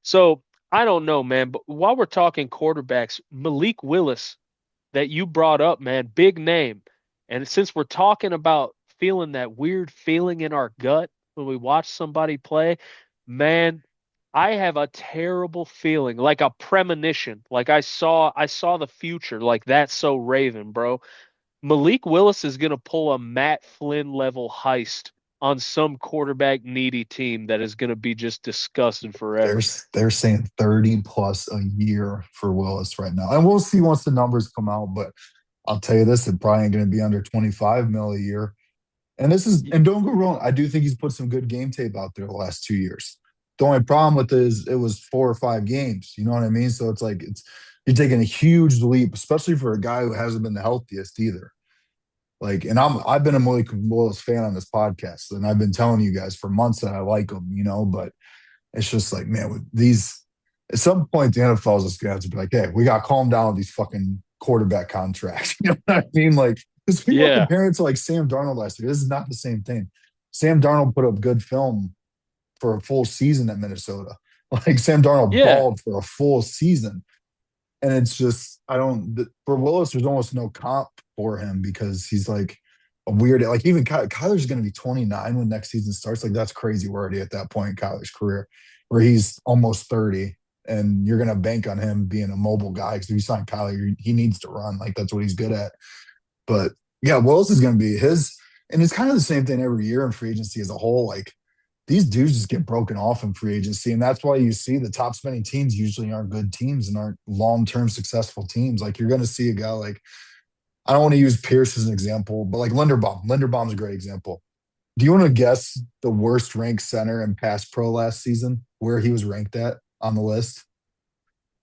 So I don't know, man. But while we're talking quarterbacks, Malik Willis that you brought up, man, big name. And since we're talking about feeling that weird feeling in our gut when we watch somebody play, man, I have a terrible feeling, like a premonition, like I saw the future, like that's so Raven, bro. Malik Willis is gonna pull a Matt Flynn level heist on some quarterback needy team that is gonna be just disgusted they're forever. they're saying 30 plus a year for Willis right now, and we'll see once the numbers come out. But I'll tell you this, it probably ain't going to be under 25 mil a year. And don't go wrong, I do think he's put some good game tape out there the last 2 years. The only problem with it is it was 4 or 5 games. You know what I mean? So it's like you're taking a huge leap, especially for a guy who hasn't been the healthiest either. Like, and I've been a Malik Willis fan on this podcast, and I've been telling you guys for months that I like him, but it's just like, man, with these at some point the NFL is just gonna have to be like, hey, we got to calm down with these fucking quarterback contracts. You know what I mean? Like, because people are Yeah, comparing it to like Sam Darnold last year. This is not the same thing. Sam Darnold put up good film for a full season at Minnesota. Like Sam Darnold yeah, balled for a full season. And it's just, I don't, for Willis, there's almost no comp for him because he's like a weird, like even Kyler's going to be 29 when next season starts. Like that's crazy. We're already at that point in Kyler's career where he's almost 30 and you're going to bank on him being a mobile guy because if you sign Kyler, he needs to run. Like that's what he's good at. But yeah, Willis is going to be his, and it's kind of the same thing every year in free agency as a whole. Like these dudes just get broken off in free agency. And that's why you see the top spending teams usually aren't good teams and aren't long term successful teams. Like you're going to see a guy like, I don't want to use Pierce as an example, but like Linderbaum. Linderbaum's a great example. Do you want to guess the worst ranked center in pass pro last season, where he was ranked at on the list?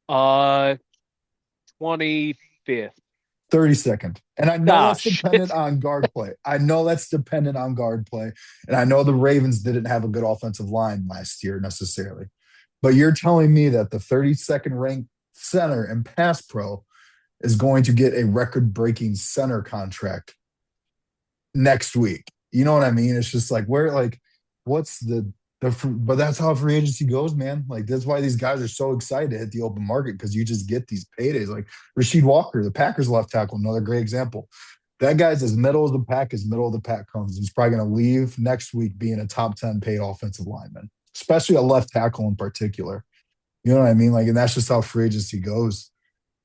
uh, 25th. 32nd. And I know Ah, that's dependent shit. on guard play. I know that's dependent on guard play. And I know the Ravens didn't have a good offensive line last year necessarily. But you're telling me that the 32nd ranked center in pass pro is going to get a record breaking center contract next week. You know what I mean? It's just like what's but that's how free agency goes, man. Like that's why these guys are so excited to hit the open market because you just get these paydays. Like Rasheed Walker, the Packers left tackle, another great example. That guy's as middle of the pack as middle of the pack comes. He's probably going to leave next week being a top 10 paid offensive lineman, especially a left tackle in particular. You know what I mean? Like, and that's just how free agency goes.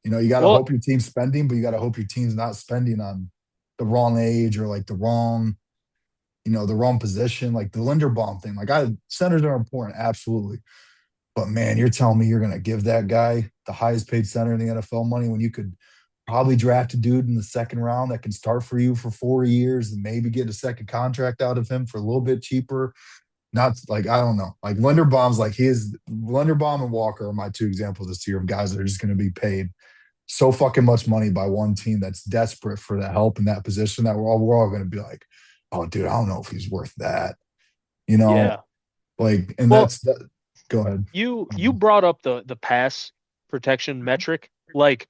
You know, you got to Well, hope your team's spending, but you got to hope your team's not spending on the wrong age or like the wrong, the wrong position. Like the Linderbaum thing. Like, centers are important, absolutely. But man, you're telling me you're going to give that guy the highest paid center in the NFL money when you could probably draft a dude in the second round that can start for you for 4 years and maybe get a second contract out of him for a little bit cheaper. Not like, I don't know. Like Linderbaum's like Linderbaum and Walker are my two examples this year of guys that are just going to be paid so fucking much money by one team that's desperate for the help in that position that we're all going to be like, oh, dude, I don't know if he's worth that. You know, yeah. like, and Well, that's that. Go ahead. you brought up the pass protection metric. Like,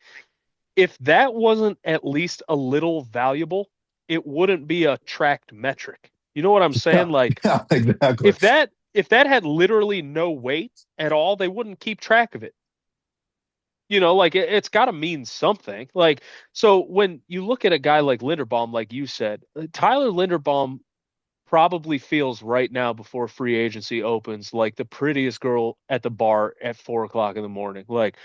if that wasn't at least a little valuable, it wouldn't be a tracked metric. You know what I'm Yeah, saying? Like, yeah, exactly. if that had literally no weight at all, they wouldn't keep track of it. Like it's got to mean something. Like, so when you look at a guy like Linderbaum, like you said, Tyler Linderbaum probably feels right now before free agency opens like the prettiest girl at the bar at 4 o'clock in the morning. Like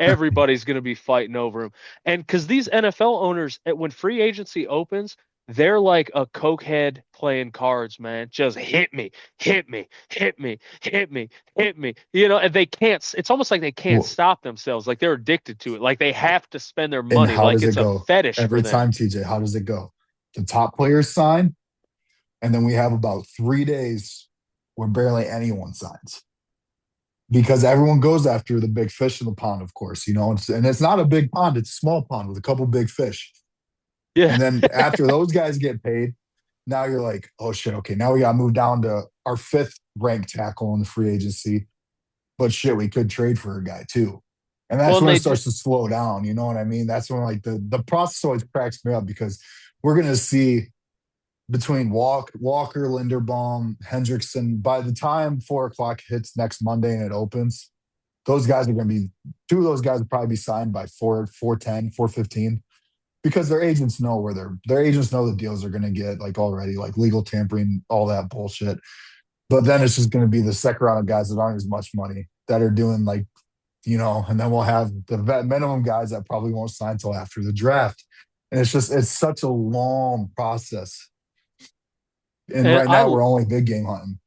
everybody's going to be fighting over him. And because these NFL owners, when free agency opens, they're like a cokehead playing cards, man. Just hit me, hit me, hit me, hit me, hit me. And they can't, it's almost like they can't Well, stop themselves. Like they're addicted to it. Like they have to spend their and money how like does it it's a go fetish for every them. time, TJ? How does it go? The top players sign, and then we have about 3 days where barely anyone signs because everyone goes after the big fish in the pond, of course. And it's not a big pond; it's a small pond with a couple big fish. Yeah. And then after those guys get paid, now you're like, oh shit, okay, now we got to move down to our fifth ranked tackle in the free agency. But shit, we could trade for a guy too. And Well, that's and when it they do. starts to slow down. You know what I mean? That's when like the process always cracks me up because we're gonna see between Walker, Linderbaum, Hendrickson, by the time 4 o'clock hits next Monday and it opens, those guys are gonna be two of those guys will probably be signed by 4:10, 4:15 because their agents know where their agents know the deals are gonna get like already, like legal tampering, all that bullshit. But then it's just gonna be the second round of guys that aren't as much money that are doing like and then we'll have the vet minimum guys that probably won't sign till after the draft. And it's such a long process. And And right now we're only big game hunting.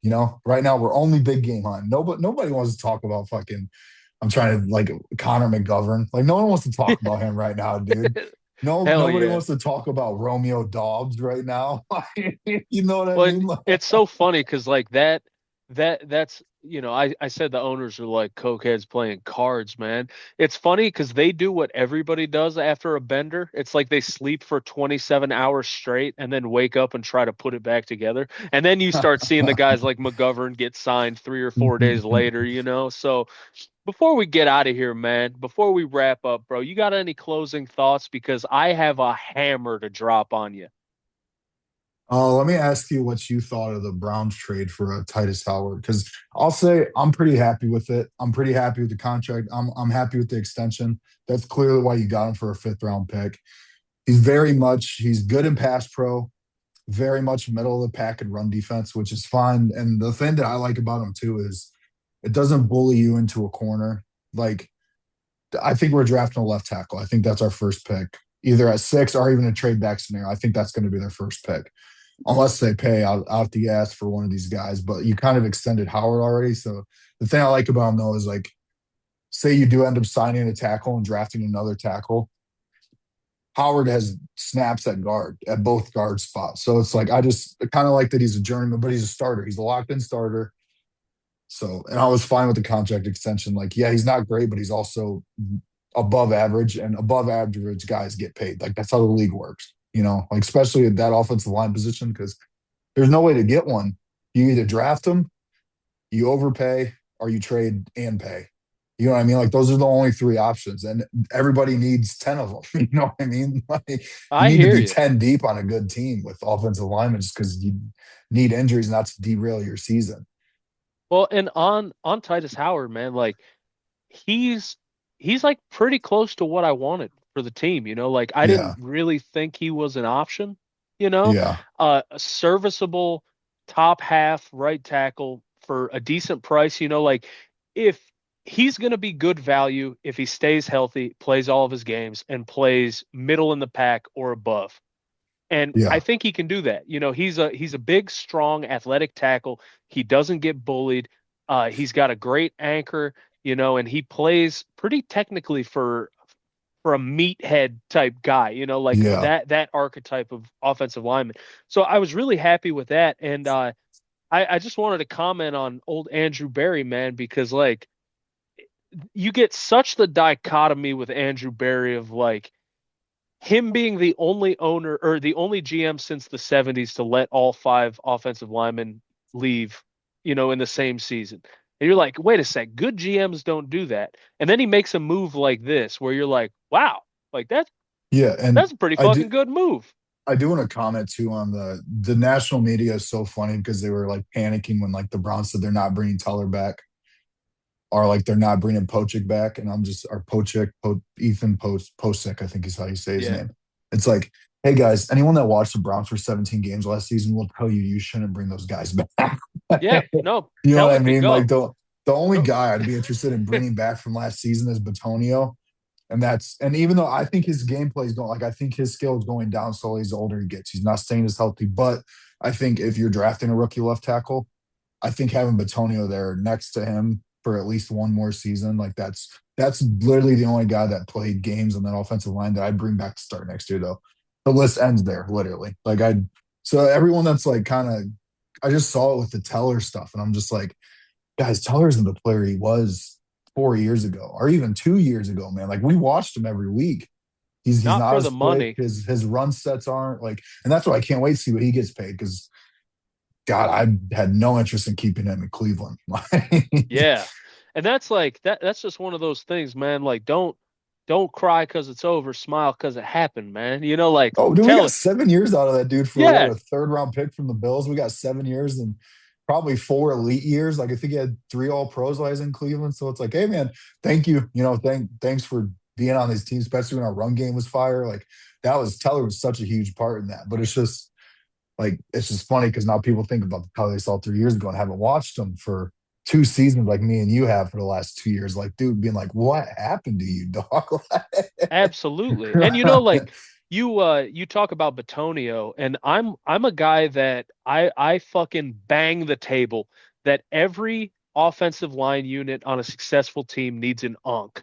Right now we're only big game hunting. Nobody wants to talk about fucking I'm trying to like Connor McGovern. Like no one wants to talk about him right now, dude. No, hell nobody yeah. wants to talk about Romeo Dobbs right now. You know what I Well, mean? it's so funny because like that's I said the owners are like cokeheads playing cards, man. It's funny because they do what everybody does after a bender. It's like they sleep for 27 hours straight and then wake up and try to put it back together. And then you start seeing the guys like McGovern get signed 3 or 4 days later. So before we get out of here, man, before we wrap up, bro, you got any closing thoughts? Because I have a hammer to drop on you. Let me ask you what you thought of the Browns trade for Titus Howard, because I'll say I'm pretty happy with it. I'm pretty happy with the contract. I'm happy with the extension. That's clearly why you got him for a fifth round pick. He's good in pass pro, very much middle of the pack and run defense, which is fine. And the thing that I like about him too is it doesn't bully you into a corner. Like I think we're drafting a left tackle. I think that's our first pick, either at six or even a trade back scenario. I think that's going to be their first pick unless they pay out the ass for one of these guys. But you kind of extended Howard already. So the thing I like about him though is like, say you do end up signing a tackle and drafting another tackle. Howard has snaps at both guard spots. So it's like I just kind of like that he's a journeyman, but he's a starter. He's a locked in starter. So and I was fine with the contract extension. Like, yeah, he's not great, but he's also above average, and above average guys get paid. Like that's how the league works. Like especially at that offensive line position, because there's no way to get one. You either draft them, you overpay, or you trade and pay. You know what I mean? Like those are the only three options, and everybody needs 10 of them. You know what I mean? Like you I need to hear be you. 10 deep on a good team with offensive linemen just because you need injuries not to derail your season. Well, and on Titus Howard, man, like he's he's like pretty close to what I wanted for the team. Like I didn't Yeah. really think he was an option. You know, Yeah. a serviceable top half right tackle for a decent price. Like if he's going to be good value if he stays healthy, plays all of his games, and plays middle in the pack or above. And I Yeah. think he can do that. He's a big, strong, athletic tackle. He doesn't get bullied. He's got a great anchor, and he plays pretty technically for a meathead type guy, like Yeah. that archetype of offensive lineman. So I was really happy with that. And I just wanted to comment on old Andrew Berry, man, because like you get such the dichotomy with Andrew Berry of like him being the only owner or the only GM since the 70s to let all five offensive linemen leave, in the same season. And you're like, wait a sec, good GMs don't do that. And then he makes a move like this where you're like, wow, like Yeah. And that's a pretty I do fucking good move. I do want to comment too on the national media is so funny because they were like panicking when like the Browns said they're not bringing Teller back or like they're not bringing Pochik back, and I'm just or Pochik, Ethan Posick, I think is how you say his Yeah. name. It's like, hey guys, anyone that watched the Browns for 17 games last season will tell you shouldn't bring those guys back. Yeah. No, You know what I Teller can mean? Like go. the only No. guy I'd be interested in bringing back from last season is Batonio. And even though I think his gameplay is going, like I think his skill is going down slowly as the older he gets. He's not staying as healthy. But I think if you're drafting a rookie left tackle, I think having Batonio there next to him for at least one more season, like that's literally the only guy that played games on that offensive line that I'd bring back to start next year, though. The list ends there, literally. Like I so everyone that's like kind of I just saw it with the Teller stuff, and I'm just like, guys, Teller isn't the player he was 4 years ago or even 2 years ago, man. Like we watched him every week. He's Not not for the as quick. money. His run sets aren't like, and that's why I can't wait to see what he gets paid because God, I had no interest in keeping him in Cleveland. Yeah. And that's like that's just one of those things, man. Like don't cry because it's over, smile because it happened, man. Like Oh, dude, we tell got it. 7 years out of that dude for what Yeah. a third round pick from the Bills. We got 7 years and probably 4 elite years. Like I think he had 3 All-Pros while he was in Cleveland. So it's like, hey man, thank you. Thanks for being on this team, especially when our run game was fire. Like that was Teller was such a huge part in that. But it's just funny because now people think about the Teller they saw 3 years ago and haven't watched him for 2 seasons like me and you have for the last 2 years. Like, dude, being like, what happened to you, dog? Absolutely. And like you talk about Batonio, and I'm a guy that I fucking bang the table that every offensive line unit on a successful team needs an unk.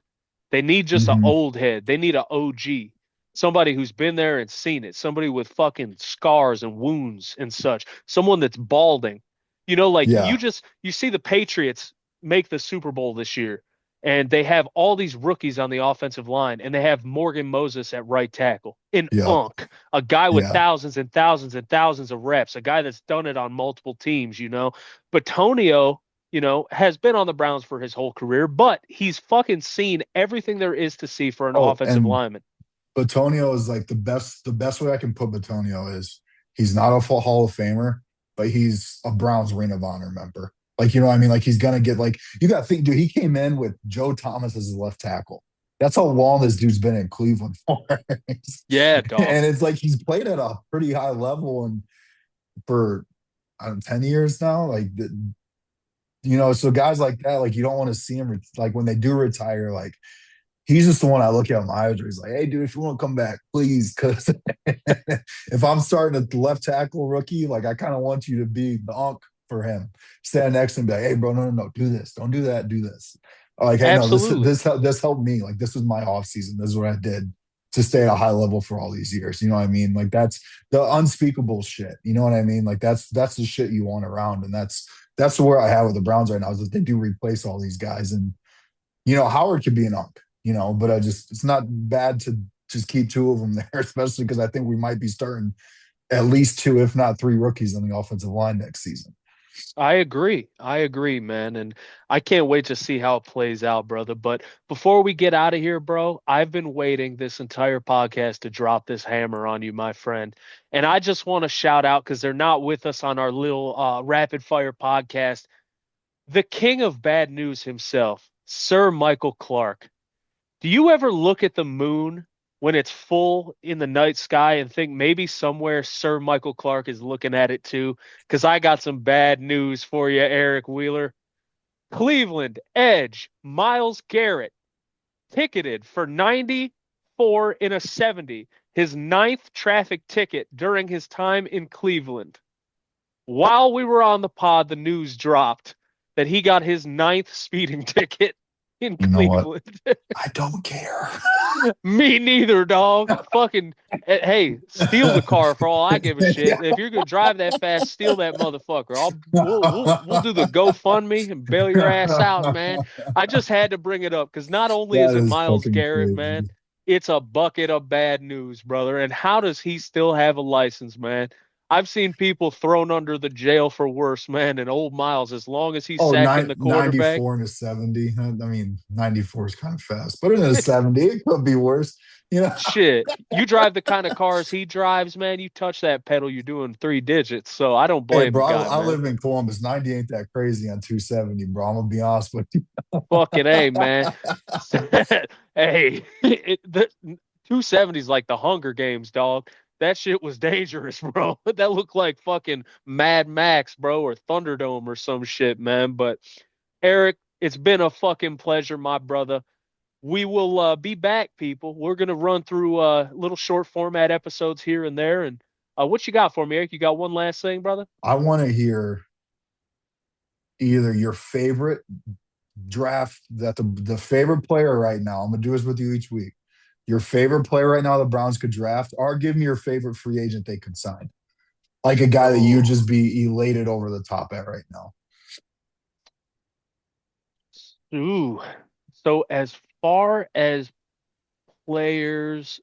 They need just an Hmm. old head. They need an OG. Somebody who's been there and seen it. Somebody with fucking scars and wounds and such. Someone that's balding. Like Yeah, you see the Patriots make the Super Bowl this year and they have all these rookies on the offensive line, and they have Morgan Moses at right tackle, an yep, unk, a guy with yeah. thousands and thousands and thousands of reps, a guy that's done it on multiple teams. But Tonio, has been on the Browns for his whole career, but he's fucking seen everything there is to see for an Oh, offensive and lineman. Batonio is like the best way I can put Batonio is he's not a full Hall of Famer, but he's a Browns Ring of Honor member. Like, you know what I mean? Like he's gonna get like you gotta think, dude, he came in with Joe Thomas as his left tackle. That's how long this dude's been in Cleveland for. And Yeah, dog. it's like he's played at a pretty high level and for I don't know, 10 years now. So guys like that, like you don't want to see him like when they do retire, like he's just the one I look at my eyes where he's like, hey, dude, if you want to come back, please. Because if I'm starting at the left tackle rookie, like I kind of want you to be the unk for him. Stand next to him, be like, hey, bro, no, no, no, do this. Don't do that. Do this. Like, hey, no, this Absolutely. this this helped me. Like, this was my off season. This is what I did to stay at a high level for all these years. You know what I mean? Like, that's the unspeakable shit. You know what I mean? Like, that's the shit you want around, and that's where I have with the Browns right now is that they do replace all these guys, and Howard could be an unk, but it's not bad to just keep two of them there, especially because I think we might be starting at least two, if not three rookies on the offensive line next season. I agree. I agree, man. And I can't wait to see how it plays out, brother. But before we get out of here, bro, I've been waiting this entire podcast to drop this hammer on you, my friend. And I just want to shout out because they're not with us on our little rapid fire podcast. The king of bad news himself, Sir Michael Clark. Do you ever look at the moon when it's full in the night sky and think maybe somewhere Sir Michael Clark is looking at it too. Because I got some bad news for you, Eric Wheeler. Cleveland Edge Miles Garrett ticketed for 94 in a 70, his ninth traffic ticket during his time in Cleveland. While we were on the pod, the news dropped that he got his ninth speeding ticket in You know what? Cleveland. I don't care. Me neither, dog. Fucking hey, steal the car for all I give a shit. Yeah. If you're gonna drive that fast, steal that motherfucker. We'll do the GoFundMe and bail your ass out, man. I just had to bring it up because not only is That it is Miles fucking Garrett, man, crazy. it's a bucket of bad news, brother. And how does he still have a license, man? I've seen people thrown under the jail for worse, man, and old Miles, as long as he's Oh, sacking the quarterback. 94 and a 70. I mean, 94 is kind of fast, but in a 70, it could be worse. You know? Shit, you drive the kind of cars he drives, man. You touch that pedal, you're doing three digits. So I don't Hey, blame the bro, guy, I man. live in Columbus. 90 ain't that crazy on 270, bro. I'm gonna be honest with you. Fucking A, man. Hey, the 270 is like the Hunger Games, dog. That shit was dangerous, bro. That looked like fucking Mad Max, bro, or Thunderdome or some shit, man. But Eric, it's been a fucking pleasure, my brother. We will be back, people. We're gonna run through little short format episodes here and there. And what you got for me, Eric? You got one last thing, brother? I want to hear either your favorite draft that the favorite player right now. I'm gonna do this with you each week. Your favorite player right now the Browns could draft, or give me your favorite free agent they could sign. Like a guy that you Oh, just be elated over the top at right now. ooh. So as far as players,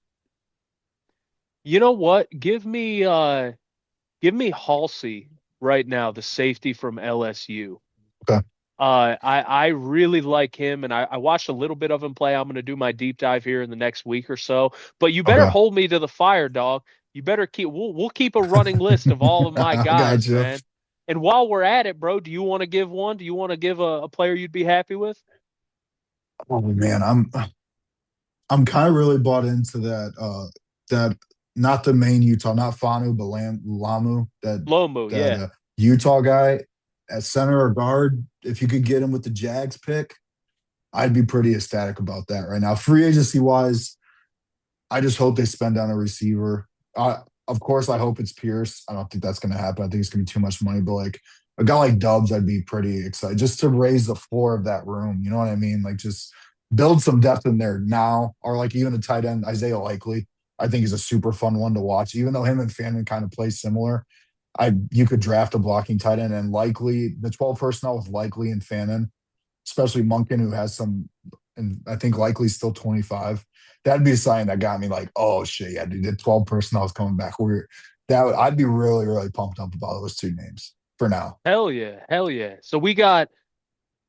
you know what? Give me Halsey right now, the safety from LSU. Okay. I really like him, and I watched a little bit of him play. I'm going to do my deep dive here in the next week or so. But you better Okay. hold me to the fire, dog. You better keep. We'll keep a running list of all of my I guys, gotcha. man. And while we're at it, bro, do you want to give one? Do you want to give a player you'd be happy with? Oh man, I'm kind of really bought into that not the main Utah, not Fanu, but Lamu, Lomu, that yeah. Utah guy at center or guard. If you could get him with the Jags pick, I'd be pretty ecstatic about that right now. Free agency wise, I just hope they spend on a receiver. Of course, I hope it's Pierce. I don't think that's going to happen. I think it's going to be too much money. But like a guy like Dubs, I'd be pretty excited just to raise the floor of that room. You know what I mean? Like just build some depth in there now, or like even a tight end, Isaiah Likely. I think is a super fun one to watch. Even though him and Fanman kind of play similar, I you could draft a blocking tight end and Likely the 12 personnel with Likely and Fanman, especially Monken who has some, and I think Likely's still 25. That'd be a sign that got me like, oh shit, yeah, dude, the 12 personnel is coming back. I'd be really, really pumped up about those two names for now. Hell yeah, hell yeah. So we got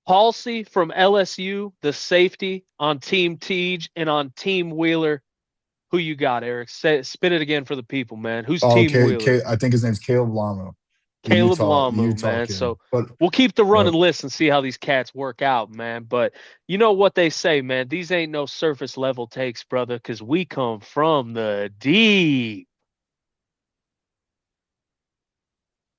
Halsey from LSU, the safety on Team Tej and on Team Wheeler. Who you got, Eric? Spit it again for the people, man. Who's Oh, Team Wheeler? I think his name's Caleb Lamu, Caleb The Lamu, Utah man. kid. So But we'll keep the yep. running list and see how these cats work out, man. But you know what they say, man. These ain't no surface level takes, brother, because we come from the deep.